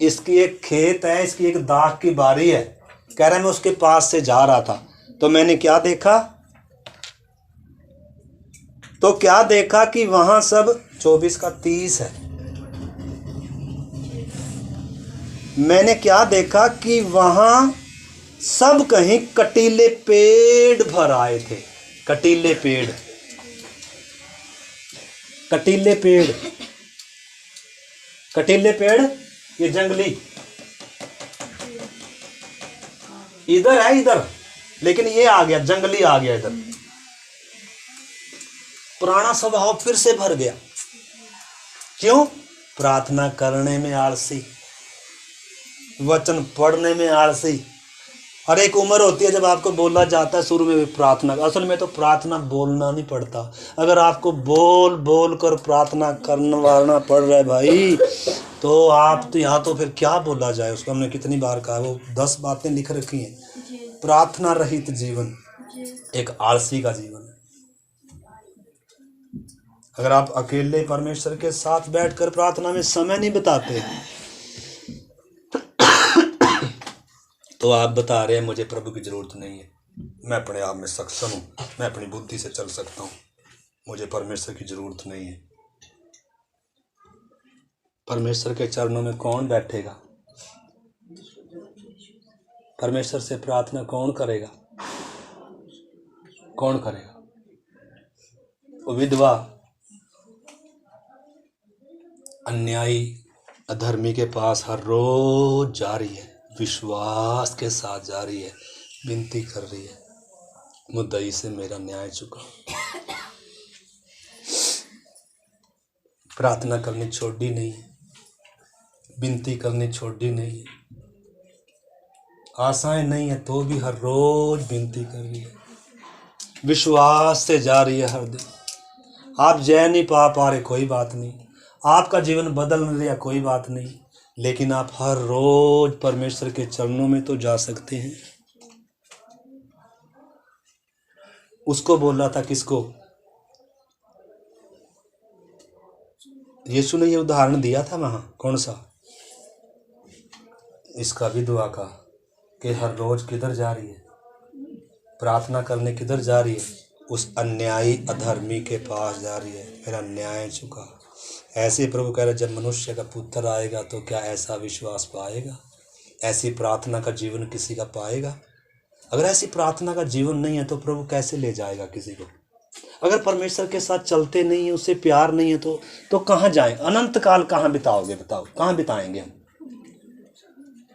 S1: इसकी एक खेत है, इसकी एक दाख की बारी है, कह रहा मैं उसके पास से जा रहा था, तो मैंने क्या देखा, तो क्या देखा कि वहां सब 24 का 30 है, मैंने क्या देखा कि वहां सब कहीं कटीले पेड़ भर आए थे, कटीले पेड़, कटीले पेड़, कटीले पेड़, ये जंगली इधर है, इधर, लेकिन ये आ गया, जंगली आ गया इधर, पुराना स्वभाव फिर से भर गया। क्यों? प्रार्थना करने में आलसी, वचन पढ़ने में आलसी। हर एक उम्र होती है जब आपको बोला जाता है शुरू में भी प्रार्थना, असल में तो प्रार्थना बोलना नहीं पड़ता, अगर आपको बोल बोल कर प्रार्थना करना पड़ रहा है भाई, तो आप तो यहाँ तो फिर क्या बोला जाए उसको, हमने कितनी बार कहा, वो 10 बातें लिख रखी हैं। प्रार्थना रहित जीवन एक आलसी का जीवन है। अगर आप अकेले परमेश्वर के साथ बैठकर प्रार्थना में समय नहीं बिताते तो आप बता रहे हैं मुझे प्रभु की जरूरत नहीं है, मैं अपने आप में सक्षम हूँ, मैं अपनी बुद्धि से चल सकता हूँ, मुझे परमेश्वर की जरूरत नहीं है। परमेश्वर के चरणों में कौन बैठेगा? परमेश्वर से प्रार्थना कौन करेगा? कौन करेगा? वो विधवा अन्यायी अधर्मी के पास हर रोज जा रही है, विश्वास के साथ जा रही है, विनती कर रही है, मुद्दई से मेरा न्याय चुका। प्रार्थना करनी छोड़ी नहीं है, विनती करनी छोड़ी नहीं है, आशाएं नहीं है तो भी हर रोज विनती कर रही है, विश्वास से जा रही है हर दिन। आप जय नहीं पा रहे, कोई बात नहीं, आपका जीवन बदल नहीं रहा, कोई बात नहीं, लेकिन आप हर रोज परमेश्वर के चरणों में तो जा सकते हैं। उसको बोल रहा था, किसको? यीशु ने ये उदाहरण दिया था वहां, कौन सा? इसका विधवा का, कि हर रोज किधर जा रही है, प्रार्थना करने किधर जा रही है, उस अन्यायी अधर्मी के पास जा रही है, मेरा न्याय चुका। ऐसे प्रभु कह रहे जब मनुष्य का पुत्र आएगा तो क्या ऐसा विश्वास पाएगा, ऐसी प्रार्थना का जीवन किसी का पाएगा? अगर ऐसी प्रार्थना का जीवन नहीं है तो प्रभु कैसे ले जाएगा किसी को? अगर परमेश्वर के साथ चलते नहीं है, उससे प्यार नहीं है तो कहाँ जाएं? अनंत काल कहाँ बिताओगे? बताओ कहाँ बिताएंगे हम?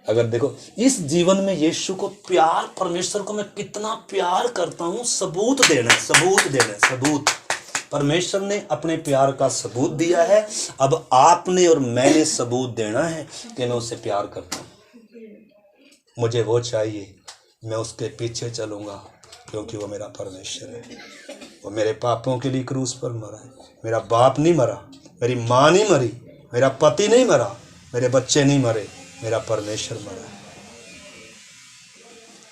S1: अगर देखो इस जीवन में यीशु को प्यार, परमेश्वर को मैं कितना प्यार करता हूँ, सबूत देना है, सबूत देना है, सबूत। परमेश्वर ने अपने प्यार का सबूत दिया है, अब आपने और मैंने सबूत देना है कि मैं उससे प्यार करता हूँ। मुझे वो चाहिए, मैं उसके पीछे चलूँगा क्योंकि वो मेरा परमेश्वर है। वो मेरे पापों के लिए क्रूस पर मरा है। मेरा बाप नहीं मरा, मेरी माँ नहीं मरी, मेरा पति नहीं मरा, मेरे बच्चे नहीं मरे, मेरा परमेश्वर मरा है।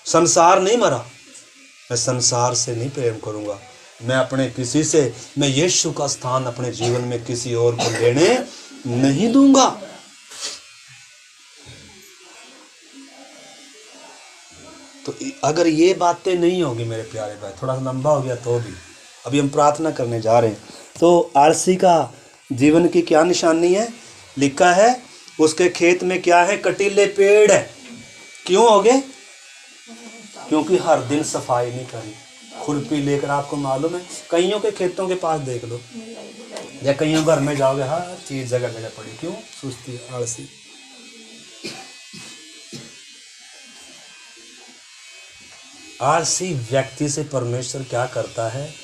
S1: संसार नहीं मरा, मैं संसार से नहीं प्रेम करूँगा, मैं अपने किसी से, मैं यीशु का स्थान अपने जीवन में किसी और को लेने नहीं दूंगा। तो अगर ये बातें नहीं होगी मेरे प्यारे भाई, थोड़ा सा लंबा हो गया तो भी, अभी हम प्रार्थना करने जा रहे हैं। तो आलसी का जीवन की क्या निशानी है? लिखा है उसके खेत में क्या है? कटीले पेड़ है। क्यों हो गए? क्योंकि हर दिन सफाई नहीं करी। खुरपी लेकर, आपको मालूम है कईयों के खेतों के पास देख लो या कईयों घर में जाओगे, हर चीज जगह जगह पड़ी। क्यों? सुस्ती, आलसी। आलसी व्यक्ति से परमेश्वर क्या करता है?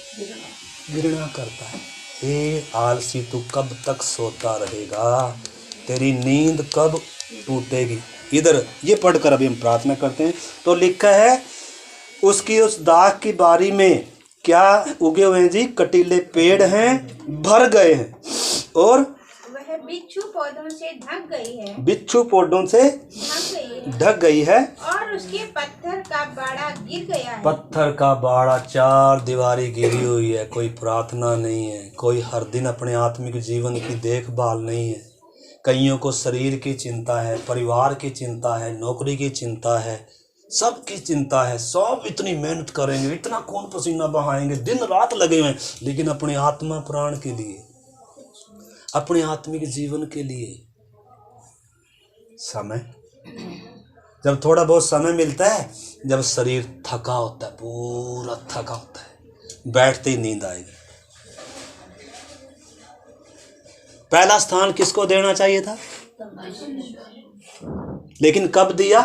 S1: घृणा करता है। हे आलसी, तू कब तक सोता रहेगा? तेरी नींद कब टूटेगी? इधर ये पढ़कर अभी हम प्रार्थना करते हैं। तो लिखा है उसकी उस दाख की बारी में क्या उगे हुए हैं जी? कटीले पेड़ हैं, भर गए हैं, और
S2: वह बिच्छू पौधों से ढक गई है,
S1: बिच्छू पौधों से ढक गई है,
S2: और उसके पत्थर का बाड़ा गिर गया है।
S1: पत्थर का बाड़ा, चार दीवारी गिरी हुई है। कोई प्रार्थना नहीं है, कोई हर दिन अपने आत्मिक जीवन की देखभाल नहीं है। कईयों को शरीर की चिंता है, परिवार की चिंता है, नौकरी की चिंता है, सबकी चिंता है। सब इतनी मेहनत करेंगे, इतना खून पसीना बहाएंगे, दिन रात लगे हुए हैं, लेकिन अपने आत्मा प्राण के लिए, अपने आत्मिक जीवन के लिए समय, जब थोड़ा बहुत समय मिलता है, जब शरीर थका होता है, पूरा थका होता है, बैठते ही नींद आएगी। पहला स्थान किसको देना चाहिए था? लेकिन कब दिया?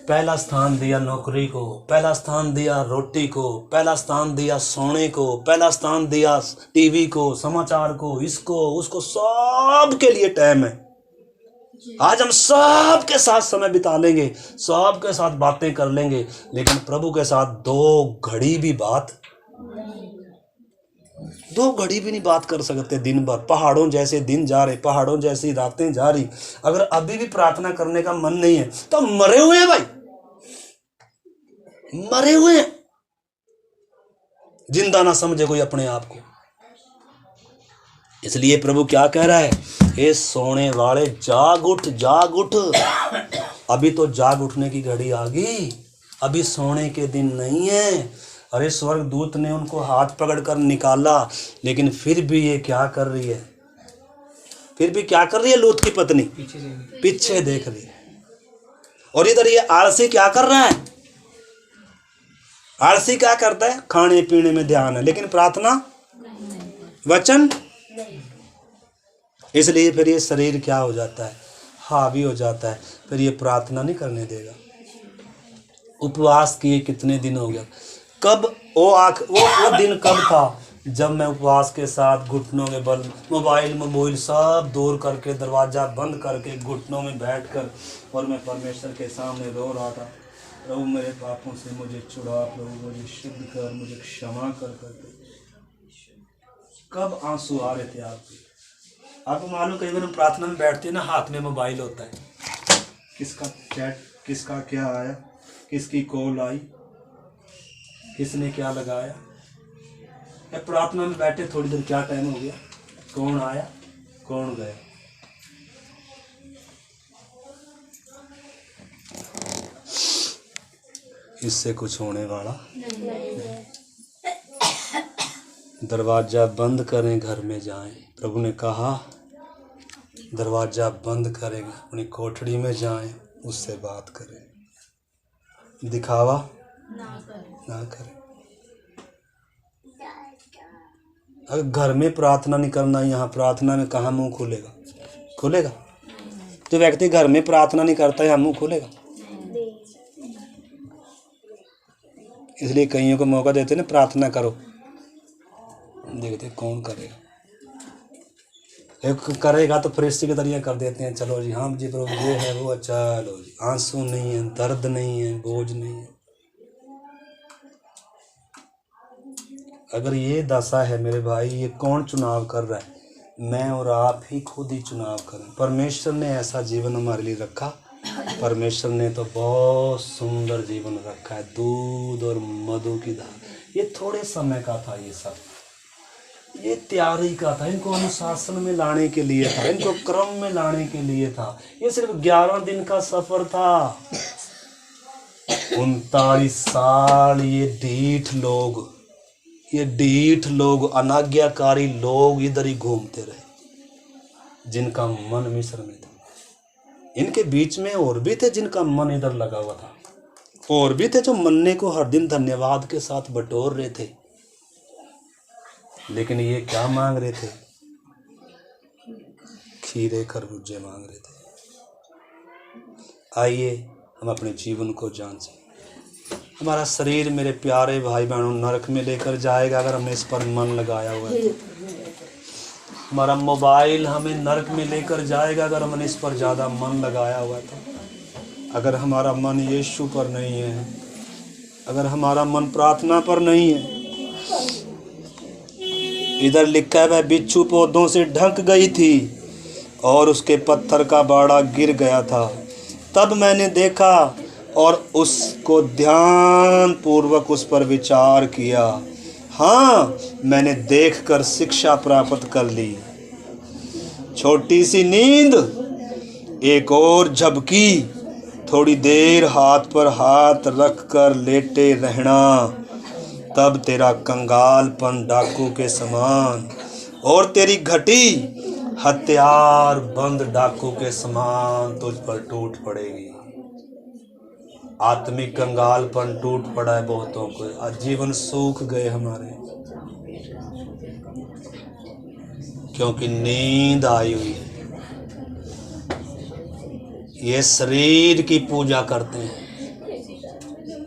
S1: पहला स्थान दिया नौकरी को, पहला स्थान दिया रोटी को, पहला स्थान दिया सोने को, पहला स्थान दिया टीवी को, समाचार को, इसको उसको, सब के लिए टाइम है। आज हम सब के साथ समय बिता लेंगे, सब के साथ बातें कर लेंगे, लेकिन प्रभु के साथ दो घड़ी भी नहीं बात कर सकते दिन भर। पहाड़ों जैसे दिन जा रहे, पहाड़ों जैसी रातें जा रही। अगर अभी भी प्रार्थना करने का मन नहीं है तो मरे हुए हैं भाई, मरे हुए हैं। जिंदा ना समझे कोई अपने आप को। इसलिए प्रभु क्या कह रहा है? हे सोने वाले, जाग उठ, जाग उठ। अभी तो जाग उठने की घड़ी आ गई, अभी सोने के दिन नहीं है। अरे स्वर्गदूत ने उनको हाथ पकड़कर निकाला, लेकिन फिर भी ये क्या कर रही है? फिर भी क्या कर रही है? लूत की पत्नी पीछे देख रही है। और इधर ये आलसी क्या कर रहा है? आलसी क्या करता है? खाने पीने में ध्यान है, लेकिन प्रार्थना, वचन। इसलिए फिर ये शरीर क्या हो जाता है? हावी हो जाता है। फिर ये प्रार्थना नहीं करने देगा। उपवास किए कितने दिन हो गया? कब वो दिन कब था जब मैं उपवास के साथ घुटनों में बल, मोबाइल सब दूर करके, दरवाज़ा बंद करके, घुटनों में बैठकर, और मैं परमेश्वर के सामने रो रहा था, प्रभु मेरे पापों से मुझे छुड़ा, प्रभु मुझे शुद्ध कर, मुझे क्षमा कर। कब आंसू आ रहे थे आपको मालूम? कई बार हम प्रार्थना में बैठते हैं ना, हाथ में मोबाइल होता है, किसका चैट, किसका क्या आया, किसकी कॉल आई, किसने क्या लगाया। प्रार्थना में बैठे थोड़ी देर, क्या टाइम हो गया, कौन आया कौन गया। इससे कुछ होने वाला नहीं। दरवाज़ा बंद करें, घर में जाएं। प्रभु ने कहा दरवाज़ा बंद करें, अपनी कोठड़ी में जाएं, उससे बात करें, दिखावा ना करें। अगर घर में प्रार्थना नहीं करना, यहाँ प्रार्थना में कहाँ मुंह खुलेगा? खुलेगा? जो व्यक्ति घर में प्रार्थना नहीं करता यहाँ मुंह खुलेगा? इसलिए कईयों को मौका देते ना, प्रार्थना करो, देखते कौन करेगा। एक करेगा तो फरिश्ते के तरीके कर देते हैं, चलो जी, हाँ जी प्रभु ये है वो, चलो जी। आंसू नहीं है, दर्द नहीं है, बोझ नहीं है। अगर ये दशा है मेरे भाई, ये कौन चुनाव कर रहा है? मैं और आप ही खुद ही चुनाव करें। परमेश्वर ने ऐसा जीवन हमारे लिए रखा। परमेश्वर ने तो बहुत सुंदर जीवन रखा है, दूध और मधु की धार। ये थोड़े समय का था, ये सब ये तैयारी का था, इनको अनुशासन में लाने के लिए था, इनको क्रम में लाने के लिए था। ये सिर्फ 11 दिन का सफर था। 39 साल ये ढीठ लोग अनाज्ञाकारी लोग इधर ही घूमते रहे, जिनका मन मिस्र में था। इनके बीच में और भी थे जिनका मन इधर लगा हुआ था, और भी थे जो मन्ने को हर दिन धन्यवाद के साथ बटोर रहे थे। लेकिन ये क्या मांग रहे थे? खीरे खरबूजे मांग रहे थे। आइए हम अपने जीवन को जांचें। हमारा शरीर मेरे प्यारे भाई बहनों नरक में लेकर जाएगा अगर हमने इस पर मन लगाया हुआ है। हमारा मोबाइल हमें नरक में लेकर जाएगा अगर हमने इस पर ज़्यादा मन लगाया हुआ है। तो अगर हमारा मन यीशु पर नहीं है, अगर हमारा मन प्रार्थना पर नहीं है। इधर लिखा है वह बिच्छू पौधों से ढक गई थी और उसके पत्थर का बाड़ा गिर गया था। तब मैंने देखा और उसको ध्यान पूर्वक उस पर विचार किया। हाँ, मैंने देखकर शिक्षा प्राप्त कर ली। छोटी सी नींद, एक और झपकी, थोड़ी देर हाथ पर हाथ रख कर लेटे रहना, तब तेरा कंगालपन डाकू के समान और तेरी घटी हथियार बंद डाकू के समान तुझ पर टूट पड़ेगी। आत्मिक कंगालपन टूट पड़ा है बहुतों को, आजीवन सूख गए हमारे, क्योंकि नींद आई हुई है। ये शरीर की पूजा करते हैं,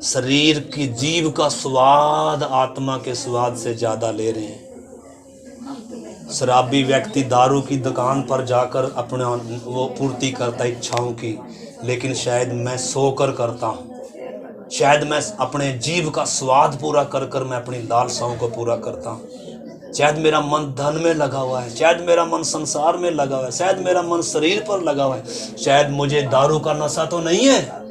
S1: शरीर की जीव का स्वाद आत्मा के स्वाद से ज्यादा ले रहे हैं। शराबी व्यक्ति दारू की दुकान पर जाकर अपने वो पूर्ति करता इच्छाओं की, लेकिन शायद मैं सोकर करता हूँ, शायद मैं अपने जीव का स्वाद पूरा कर कर मैं अपनी लालसाओं को पूरा करता हूँ। शायद मेरा मन धन में लगा हुआ है, शायद मेरा मन संसार में लगा हुआ है, शायद मेरा मन शरीर पर लगा हुआ है, शायद मुझे दारू का नशा तो नहीं है,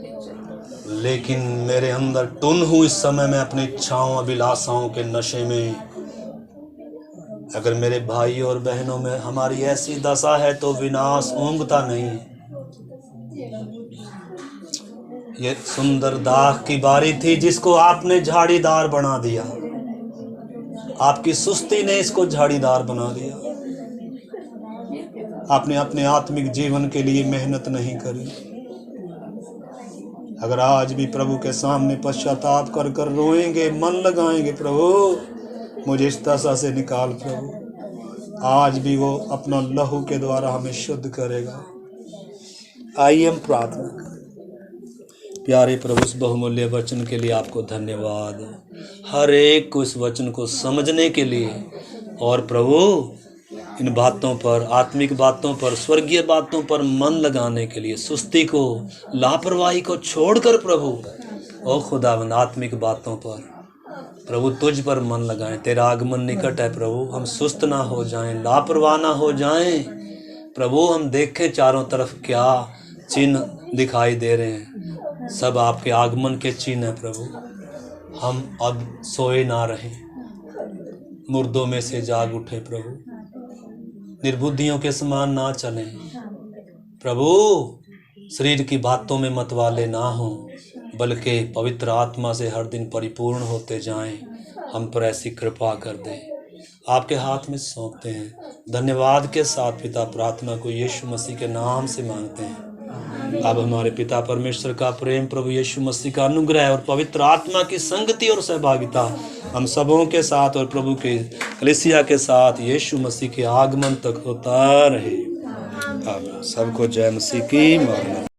S1: लेकिन मेरे अंदर टुन हूँ इस समय मैं अपनी इच्छाओं अभिलाषाओं के नशे में। अगर मेरे भाई और बहनों में हमारी ऐसी दशा है तो विनाश ऊँघता नहीं है। ये सुंदर दाख की बारी थी जिसको आपने झाड़ीदार बना दिया, आपकी सुस्ती ने इसको झाड़ीदार बना दिया। आपने अपने आत्मिक जीवन के लिए मेहनत नहीं करी। अगर आज भी प्रभु के सामने पश्चाताप कर कर रोएंगे, मन लगाएंगे, प्रभु मुझे इस दशा से निकाल प्रभु, आज भी वो अपना लहू के द्वारा हमें शुद्ध करेगा। आइए हम प्रार्थना करें। प्यारे प्रभु, इस बहुमूल्य वचन के लिए आपको धन्यवाद, हर एक को इस वचन को समझने के लिए, और प्रभु इन बातों पर, आत्मिक बातों पर, स्वर्गीय बातों पर मन लगाने के लिए, सुस्ती को, लापरवाही को छोड़कर प्रभु ओ खुदावंद आत्मिक बातों पर प्रभु तुझ पर मन लगाएं। तेरा आगमन निकट है प्रभु, हम सुस्त ना हो जाएं, लापरवाह ना हो जाएं प्रभु। हम देखें चारों तरफ क्या चिन्ह दिखाई दे रहे हैं, सब आपके आगमन के चिन्ह है प्रभु। हम अब सोए ना रहें, मुर्दों में से जाग उठे प्रभु, निर्बुद्धियों के समान ना चलें प्रभु, शरीर की बातों में मतवाले ना हों, बल्कि पवित्र आत्मा से हर दिन परिपूर्ण होते जाएं। हम पर ऐसी कृपा कर दे आपके हाथ में सौंपते हैं। धन्यवाद के साथ पिता प्रार्थना को यीशु मसीह के नाम से मांगते हैं। अब हमारे पिता परमेश्वर का प्रेम, प्रभु यीशु मसीह का अनुग्रह और पवित्र आत्मा की संगति और सहभागिता हम सबों के साथ और प्रभु के कलीसिया के साथ यीशु मसीह के आगमन तक होता रहे। अब सबको जय मसीह की।